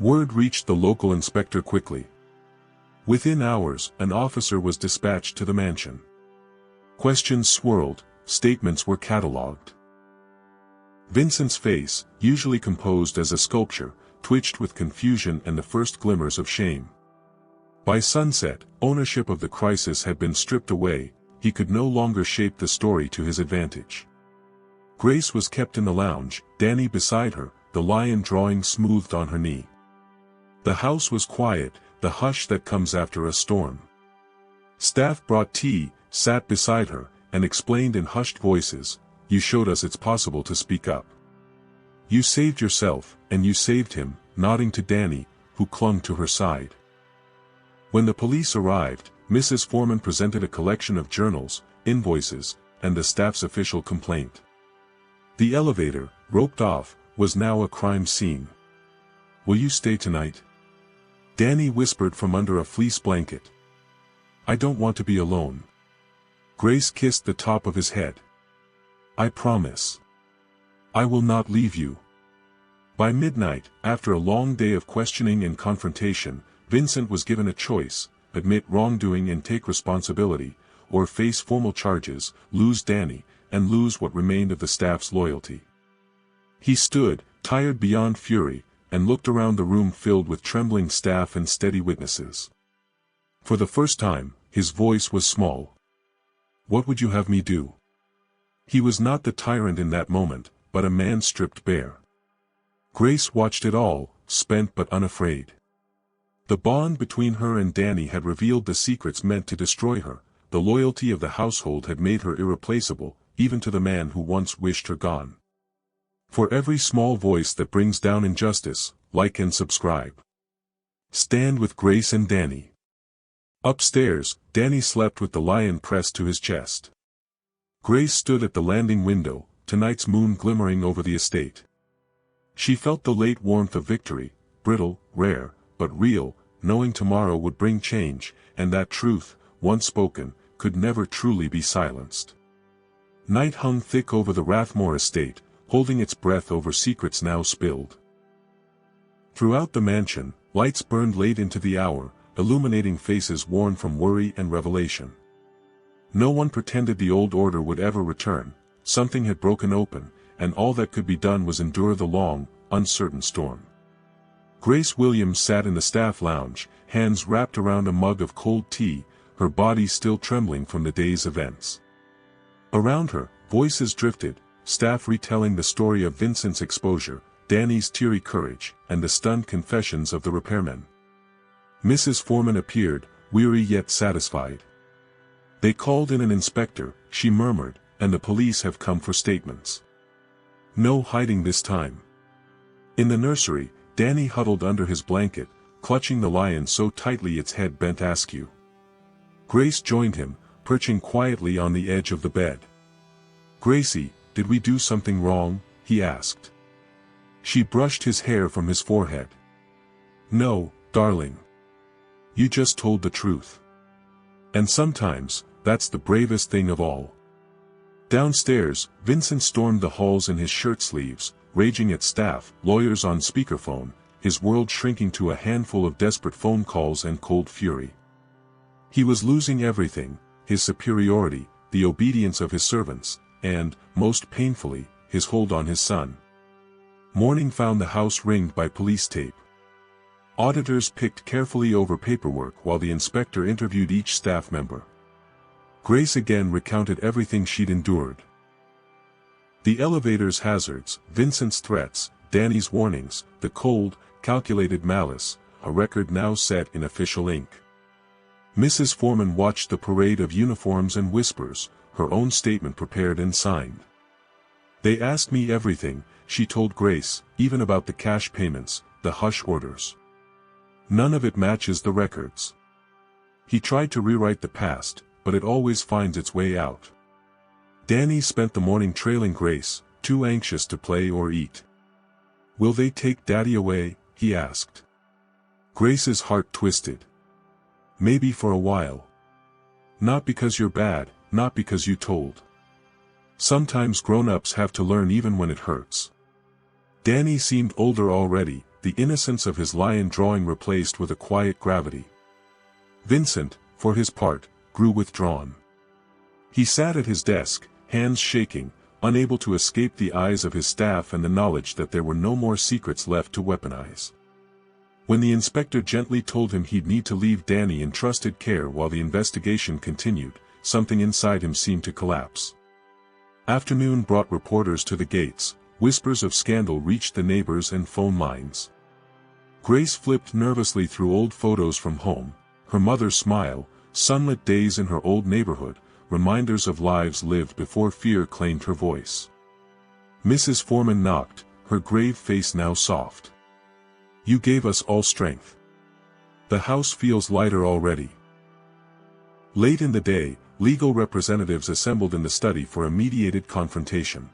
Word reached the local inspector quickly. Within hours, an officer was dispatched to the mansion. Questions swirled, statements were catalogued. Vincent's face, usually composed as a sculpture, twitched with confusion and the first glimmers of shame. By sunset, ownership of the crisis had been stripped away. He could no longer shape the story to his advantage. Grace was kept in the lounge, Danny beside her, the lion drawing smoothed on her knee. The house was quiet, the hush that comes after a storm. Staff brought tea, sat beside her, and explained in hushed voices, "You showed us it's possible to speak up. You saved yourself, and you saved him, nodding to Danny, who clung to her side. When the police arrived, Mrs. Foreman presented a collection of journals, invoices, and the staff's official complaint. The elevator, roped off, was now a crime scene. "Will you stay tonight?" Danny whispered from under a fleece blanket. "I don't want to be alone." Grace kissed the top of his head. "I promise. I will not leave you." By midnight, after a long day of questioning and confrontation, Vincent was given a choice: admit wrongdoing and take responsibility, or face formal charges, lose Danny, and lose what remained of the staff's loyalty. He stood, tired beyond fury, and looked around the room filled with trembling staff and steady witnesses. For the first time, his voice was small. "What would you have me do?" He was not the tyrant in that moment, but a man stripped bare. Grace watched it all, spent but unafraid. The bond between her and Danny had revealed the secrets meant to destroy her. The loyalty of the household had made her irreplaceable, even to the man who once wished her gone. For every small voice that brings down injustice, like and subscribe. Stand with Grace and Danny. Upstairs, Danny slept with the lion pressed to his chest. Grace stood at the landing window, tonight's moon glimmering over the estate. She felt the late warmth of victory, brittle, rare, but real, knowing tomorrow would bring change, and that truth, once spoken, could never truly be silenced. Night hung thick over the Rathmore estate, holding its breath over secrets now spilled. Throughout the mansion, lights burned late into the hour, illuminating faces worn from worry and revelation. No one pretended the old order would ever return. Something had broken open, and all that could be done was endure the long, uncertain storm. Grace Williams sat in the staff lounge, hands wrapped around a mug of cold tea, her body still trembling from the day's events. Around her, voices drifted, staff retelling the story of Vincent's exposure, Danny's teary courage, and the stunned confessions of the repairmen. Mrs. Foreman appeared, weary yet satisfied. "They called in an inspector," she murmured, "and the police have come for statements. No hiding this time." In the nursery, Danny huddled under his blanket, clutching the lion so tightly its head bent askew. Grace joined him, perching quietly on the edge of the bed. "Gracie, did we do something wrong?" he asked. She brushed his hair from his forehead. "No, darling. You just told the truth. And sometimes, that's the bravest thing of all." Downstairs, Vincent stormed the halls in his shirt sleeves, raging at staff, lawyers on speakerphone, his world shrinking to a handful of desperate phone calls and cold fury. He was losing everything: his superiority, the obedience of his servants, and, most painfully, his hold on his son. Morning found the house ringed by police tape. Auditors picked carefully over paperwork while the inspector interviewed each staff member. Grace again recounted everything she'd endured. The elevator's hazards, Vincent's threats, Danny's warnings, the cold, calculated malice, a record now set in official ink. Mrs. Foreman watched the parade of uniforms and whispers, her own statement prepared and signed. "They asked me everything," she told Grace, "even about the cash payments, the hush orders. None of it matches the records." He tried to rewrite the past, but it always finds its way out. Danny spent the morning trailing Grace, too anxious to play or eat. "Will they take Daddy away?" he asked. Grace's heart twisted. "Maybe for a while. Not because you're bad, not because you told. Sometimes grown-ups have to learn even when it hurts." Danny seemed older already, the innocence of his lion drawing replaced with a quiet gravity. Vincent, for his part, grew withdrawn. He sat at his desk, hands shaking, unable to escape the eyes of his staff and the knowledge that there were no more secrets left to weaponize. When the inspector gently told him he'd need to leave Danny in trusted care while the investigation continued, something inside him seemed to collapse. Afternoon brought reporters to the gates, whispers of scandal reached the neighbors and phone lines. Grace flipped nervously through old photos from home, her mother's smile, sunlit days in her old neighborhood, reminders of lives lived before fear claimed her voice. Mrs. Foreman knocked, her grave face now soft. You gave us all strength. The house feels lighter already. Late in the day, legal representatives assembled in the study for a mediated confrontation.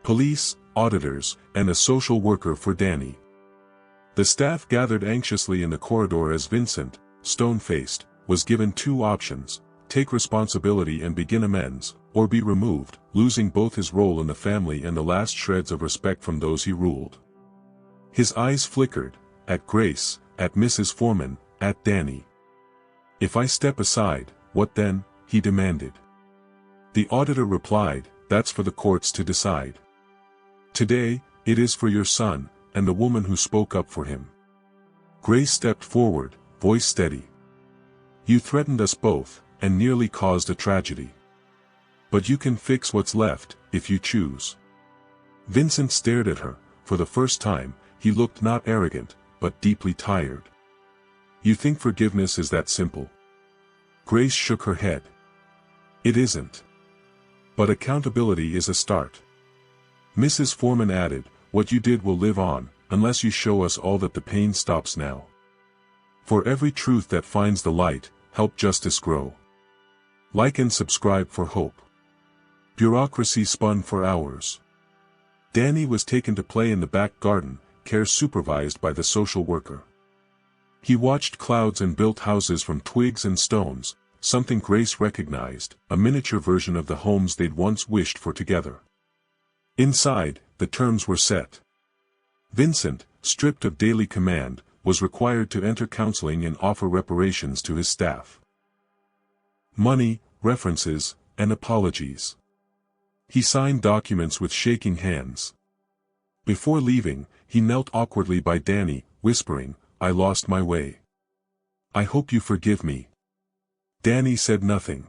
Police, auditors, and a social worker for Danny. The staff gathered anxiously in the corridor as Vincent, stone-faced, was given two options: take responsibility and begin amends, or be removed, losing both his role in the family and the last shreds of respect from those he ruled. His eyes flickered, at Grace, at Mrs. Foreman, at Danny. "If I step aside, what then?" he demanded. The auditor replied, "That's for the courts to decide. Today, it is for your son, and the woman who spoke up for him." Grace stepped forward, voice steady. "You threatened us both, and nearly caused a tragedy. But you can fix what's left, if you choose." Vincent stared at her. For the first time, he looked not arrogant, but deeply tired. "You think forgiveness is that simple?" Grace shook her head. "It isn't. But accountability is a start." Mrs. Foreman added, "What you did will live on, unless you show us all that the pain stops now. For every truth that finds the light, help justice grow." Like and subscribe for hope. Bureaucracy spun for hours. Danny was taken to play in the back garden, care supervised by the social worker. He watched clouds and built houses from twigs and stones, something Grace recognized, a miniature version of the homes they'd once wished for together. Inside, the terms were set. Vincent, stripped of daily command, was required to enter counseling and offer reparations to his staff. Money, references, and apologies. He signed documents with shaking hands. Before leaving, he knelt awkwardly by Danny, whispering, "I lost my way. I hope you forgive me." Danny said nothing.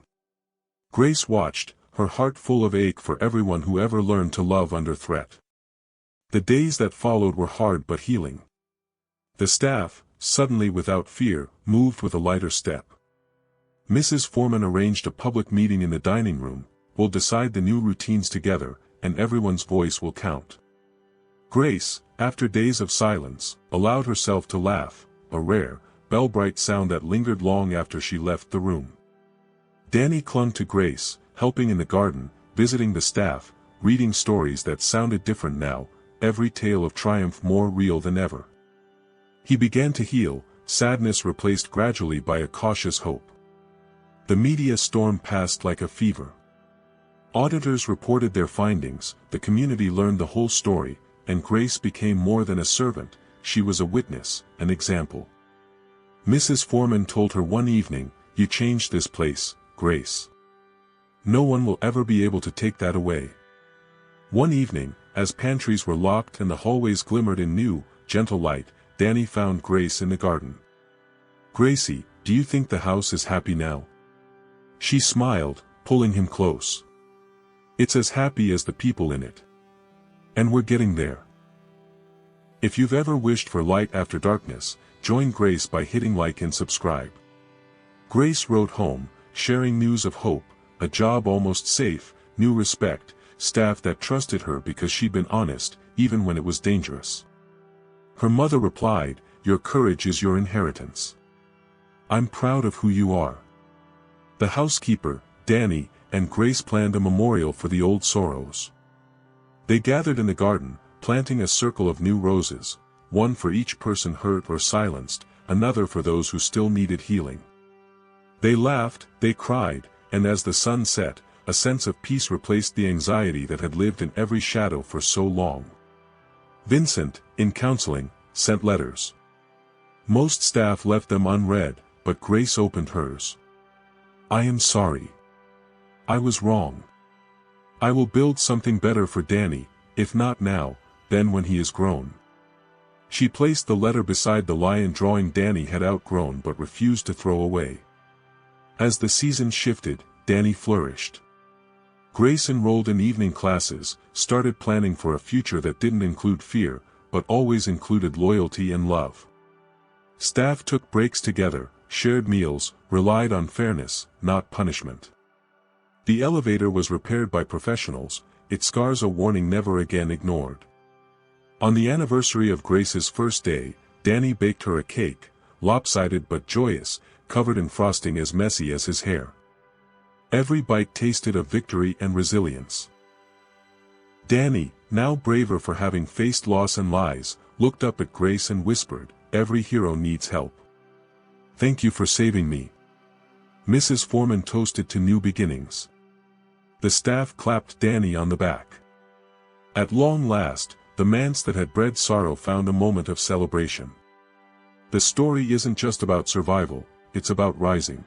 Grace watched, her heart full of ache for everyone who ever learned to love under threat. The days that followed were hard but healing. The staff, suddenly without fear, moved with a lighter step. Mrs. Foreman arranged a public meeting in the dining room. "We'll decide the new routines together, and everyone's voice will count." Grace, after days of silence, allowed herself to laugh, a rare, bell-bright sound that lingered long after she left the room. Danny clung to Grace, helping in the garden, visiting the staff, reading stories that sounded different now, every tale of triumph more real than ever. He began to heal, sadness replaced gradually by a cautious hope. The media storm passed like a fever. Auditors reported their findings, the community learned the whole story, and Grace became more than a servant, she was a witness, an example. Mrs. Foreman told her one evening, "You changed this place, Grace. No one will ever be able to take that away." One evening, as pantries were locked and the hallways glimmered in new, gentle light, Danny found Grace in the garden. "Gracie, do you think the house is happy now?" She smiled, pulling him close. "It's as happy as the people in it. And we're getting there." If you've ever wished for light after darkness, join Grace by hitting like and subscribe. Grace wrote home, sharing news of hope, a job almost safe, new respect, staff that trusted her because she'd been honest, even when it was dangerous. Her mother replied, "Your courage is your inheritance. I'm proud of who you are." The housekeeper, Danny, and Grace planned a memorial for the old sorrows. They gathered in the garden, planting a circle of new roses, one for each person hurt or silenced, another for those who still needed healing. They laughed, they cried, and as the sun set, a sense of peace replaced the anxiety that had lived in every shadow for so long. Vincent, in counseling, sent letters. Most staff left them unread, but Grace opened hers. "I am sorry. I was wrong. I will build something better for Danny, if not now, then when he is grown." She placed the letter beside the lion drawing Danny had outgrown but refused to throw away. As the season shifted, Danny flourished. Grace enrolled in evening classes, started planning for a future that didn't include fear, but always included loyalty and love. Staff took breaks together, shared meals, relied on fairness, not punishment. The elevator was repaired by professionals, its scars a warning never again ignored. On the anniversary of Grace's first day, Danny baked her a cake, lopsided but joyous, covered in frosting as messy as his hair. Every bite tasted of victory and resilience. Danny, now braver for having faced loss and lies, looked up at Grace and whispered, "Every hero needs help. Thank you for saving me." Mrs. Foreman toasted to new beginnings. The staff clapped Danny on the back. At long last, the manse that had bred sorrow found a moment of celebration. The story isn't just about survival, it's about rising.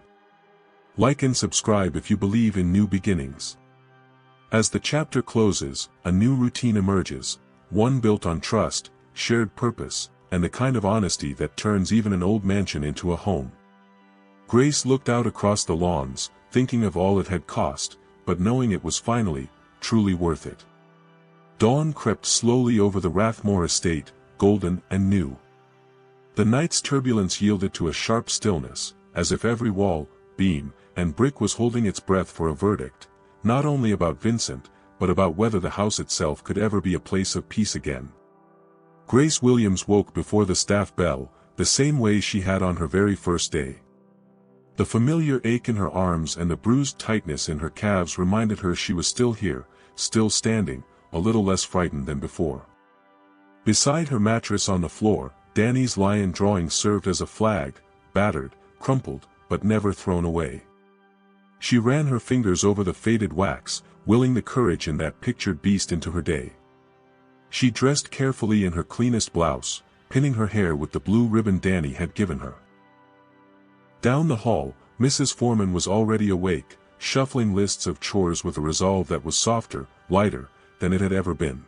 Like and subscribe if you believe in new beginnings. As the chapter closes, a new routine emerges, one built on trust, shared purpose, and the kind of honesty that turns even an old mansion into a home. Grace looked out across the lawns, thinking of all it had cost, but knowing it was finally, truly worth it. Dawn crept slowly over the Rathmore estate, golden and new. The night's turbulence yielded to a sharp stillness, as if every wall, beam, and brick was holding its breath for a verdict, not only about Vincent, but about whether the house itself could ever be a place of peace again. Grace Williams woke before the staff bell, the same way she had on her very first day. The familiar ache in her arms and the bruised tightness in her calves reminded her she was still here, still standing, a little less frightened than before. Beside her mattress on the floor, Danny's lion drawing served as a flag, battered, crumpled, but never thrown away. She ran her fingers over the faded wax, willing the courage in that pictured beast into her day. She dressed carefully in her cleanest blouse, pinning her hair with the blue ribbon Danny had given her. Down the hall, Mrs. Foreman was already awake, shuffling lists of chores with a resolve that was softer, lighter, than it had ever been.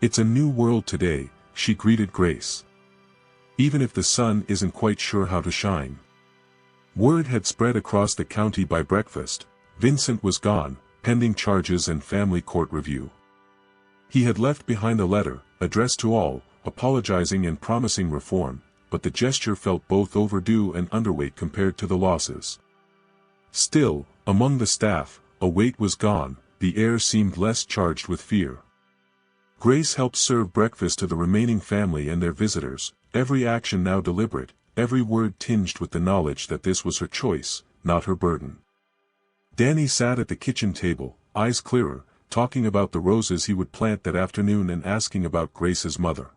"It's a new world today," she greeted Grace. "Even if the sun isn't quite sure how to shine." Word had spread across the county by breakfast. Vincent was gone, pending charges and family court review. He had left behind a letter, addressed to all, apologizing and promising reform, but the gesture felt both overdue and underweight compared to the losses. Still, among the staff, a weight was gone, the air seemed less charged with fear. Grace helped serve breakfast to the remaining family and their visitors, every action now deliberate, every word tinged with the knowledge that this was her choice, not her burden. Danny sat at the kitchen table, eyes clearer, talking about the roses he would plant that afternoon and asking about Grace's mother.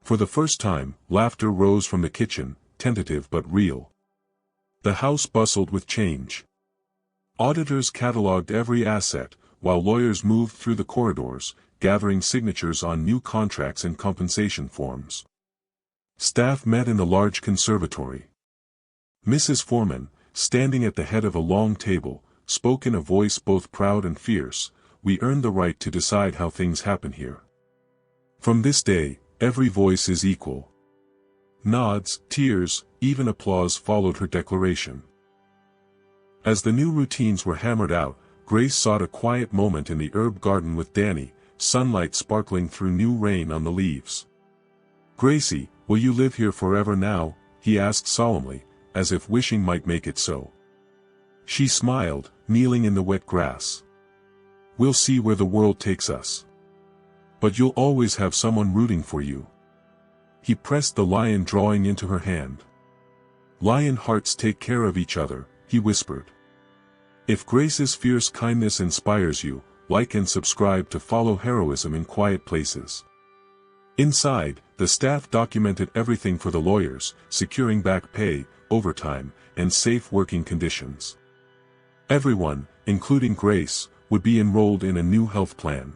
For the first time, laughter rose from the kitchen, tentative but real. The house bustled with change. Auditors catalogued every asset, while lawyers moved through the corridors, gathering signatures on new contracts and compensation forms. Staff met in the large conservatory. Mrs. Foreman, standing at the head of a long table, spoke in a voice both proud and fierce, "We earned the right to decide how things happen here. From this day, every voice is equal." Nods, tears, even applause followed her declaration. As the new routines were hammered out, Grace sought a quiet moment in the herb garden with Danny, sunlight sparkling through new rain on the leaves. "Gracie, will you live here forever now?" he asked solemnly, as if wishing might make it so. She smiled, kneeling in the wet grass. "We'll see where the world takes us. But you'll always have someone rooting for you." He pressed the lion drawing into her hand. "Lion hearts take care of each other," he whispered. If Grace's fierce kindness inspires you, like and subscribe to follow heroism in quiet places. Inside, the staff documented everything for the lawyers, securing back pay, overtime, and safe working conditions. Everyone, including Grace, would be enrolled in a new health plan.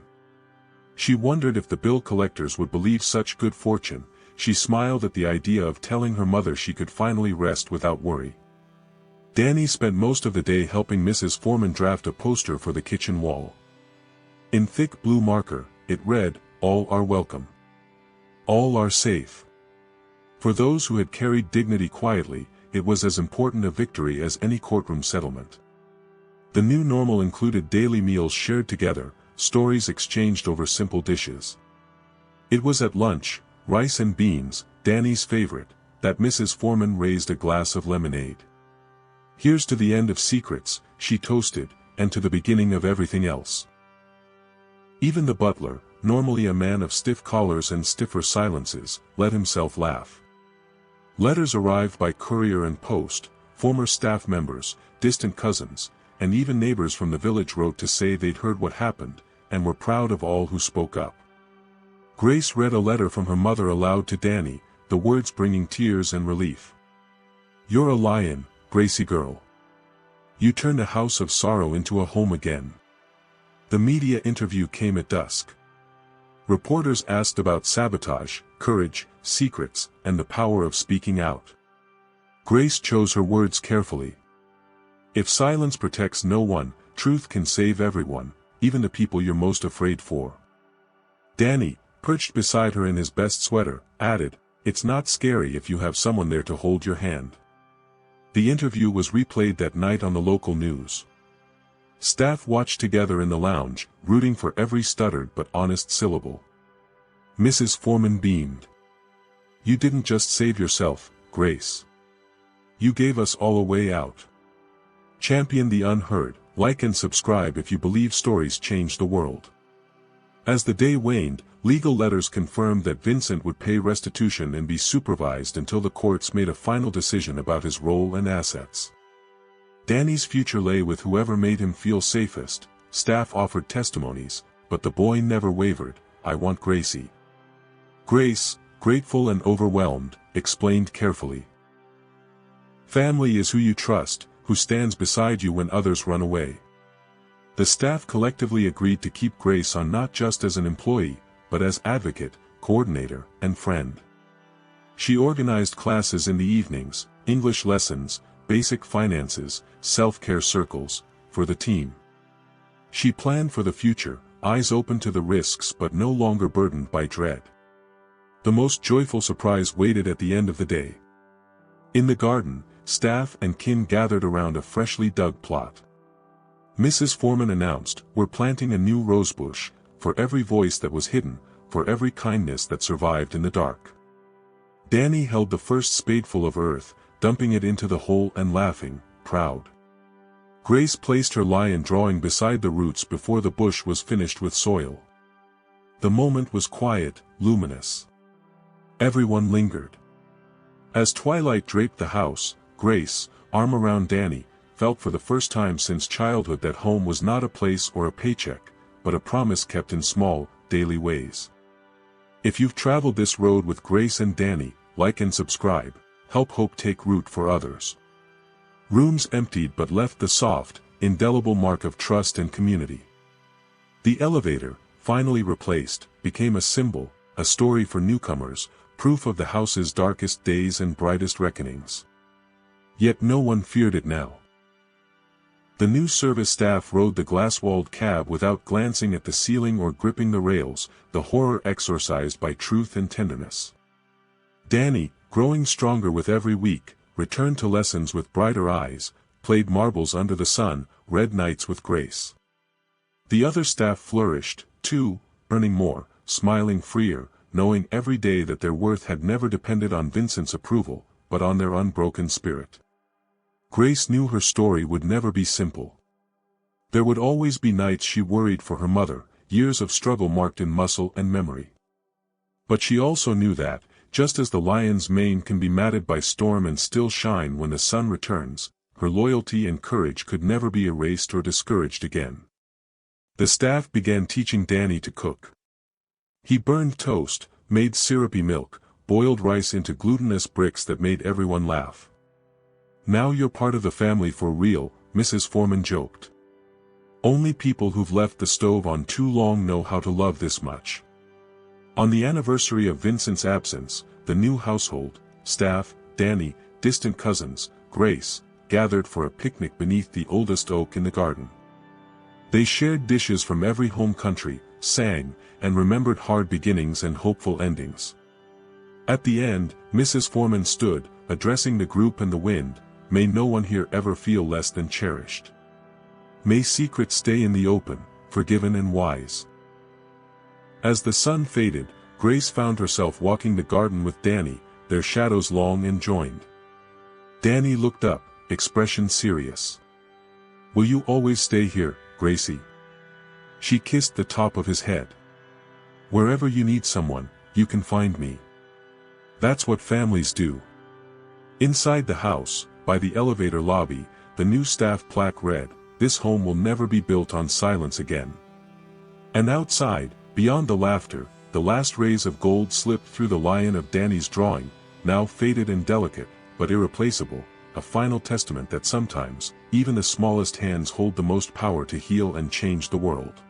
She wondered if the bill collectors would believe such good fortune. She smiled at the idea of telling her mother she could finally rest without worry. Danny spent most of the day helping Mrs. Foreman draft a poster for the kitchen wall. In thick blue marker, it read, "All are welcome. All are safe." For those who had carried dignity quietly, it was as important a victory as any courtroom settlement. The new normal included daily meals shared together, stories exchanged over simple dishes. It was at lunch, rice and beans, Danny's favorite, that Mrs. Foreman raised a glass of lemonade. "Here's to the end of secrets," she toasted, "and to the beginning of everything else." Even the butler, normally a man of stiff collars and stiffer silences, let himself laugh. Letters arrived by courier and post, former staff members, distant cousins, and even neighbors from the village wrote to say they'd heard what happened, and were proud of all who spoke up. Grace read a letter from her mother aloud to Danny, the words bringing tears and relief. "You're a lion, Gracie girl. You turned a house of sorrow into a home again." The media interview came at dusk. Reporters asked about sabotage, courage, secrets, and the power of speaking out. Grace chose her words carefully. If silence protects no one, truth can save everyone, even the people you're most afraid for. Danny, perched beside her in his best sweater, added, "It's not scary if you have someone there to hold your hand." The interview was replayed that night on the local news. Staff watched together in the lounge, rooting for every stuttered but honest syllable. Mrs. Foreman beamed. "You didn't just save yourself, Grace. You gave us all a way out. Champion the unheard, like and subscribe if you believe stories change the world." As the day waned, legal letters confirmed that Vincent would pay restitution and be supervised until the courts made a final decision about his role and assets. Danny's future lay with whoever made him feel safest. Staff offered testimonies, but the boy never wavered. "I want Gracie." Grace, grateful and overwhelmed, explained carefully. "Family is who you trust, who stands beside you when others run away." The staff collectively agreed to keep Grace on not just as an employee, but as advocate, coordinator, and friend. She organized classes in the evenings, English lessons, basic finances, self-care circles, for the team. She planned for the future, eyes open to the risks but no longer burdened by dread. The most joyful surprise waited at the end of the day. In the garden, staff and kin gathered around a freshly dug plot. Mrs. Foreman announced, "We're planting a new rosebush, for every voice that was hidden, for every kindness that survived in the dark." Danny held the first spadeful of earth, dumping it into the hole and laughing, proud. Grace placed her lion drawing beside the roots before the bush was finished with soil. The moment was quiet, luminous. Everyone lingered. As twilight draped the house, Grace, arm around Danny, felt for the first time since childhood that home was not a place or a paycheck, but a promise kept in small, daily ways. If you've traveled this road with Grace and Danny, like and subscribe, help hope take root for others. Rooms emptied but left the soft, indelible mark of trust and community. The elevator, finally replaced, became a symbol, a story for newcomers, proof of the house's darkest days and brightest reckonings. Yet no one feared it now. The new service staff rode the glass-walled cab without glancing at the ceiling or gripping the rails, the horror exorcised by truth and tenderness. Danny, growing stronger with every week, returned to lessons with brighter eyes, played marbles under the sun, read nights with Grace. The other staff flourished, too, earning more, smiling freer, knowing every day that their worth had never depended on Vincent's approval, but on their unbroken spirit. Grace knew her story would never be simple. There would always be nights she worried for her mother, years of struggle marked in muscle and memory. But she also knew that, just as the lion's mane can be matted by storm and still shine when the sun returns, her loyalty and courage could never be erased or discouraged again. The staff began teaching Danny to cook. He burned toast, made syrupy milk, boiled rice into glutinous bricks that made everyone laugh. "Now you're part of the family for real," Mrs. Foreman joked. "Only people who've left the stove on too long know how to love this much." On the anniversary of Vincent's absence, the new household, staff, Danny, distant cousins, Grace, gathered for a picnic beneath the oldest oak in the garden. They shared dishes from every home country, sang, and remembered hard beginnings and hopeful endings. At the end, Mrs. Foreman stood, addressing the group and the wind, "May no one here ever feel less than cherished. May secrets stay in the open, forgiven and wise." As the sun faded, Grace found herself walking the garden with Danny, their shadows long and joined. Danny looked up, expression serious. "Will you always stay here, Gracie?" She kissed the top of his head. Wherever you need someone, you can find me. That's what families do. Inside the house, by the elevator lobby, the new staff plaque read, "This home will never be built on silence again." And outside, beyond the laughter, the last rays of gold slipped through the lion of Danny's drawing, now faded and delicate, but irreplaceable, a final testament that sometimes, even the smallest hands hold the most power to heal and change the world.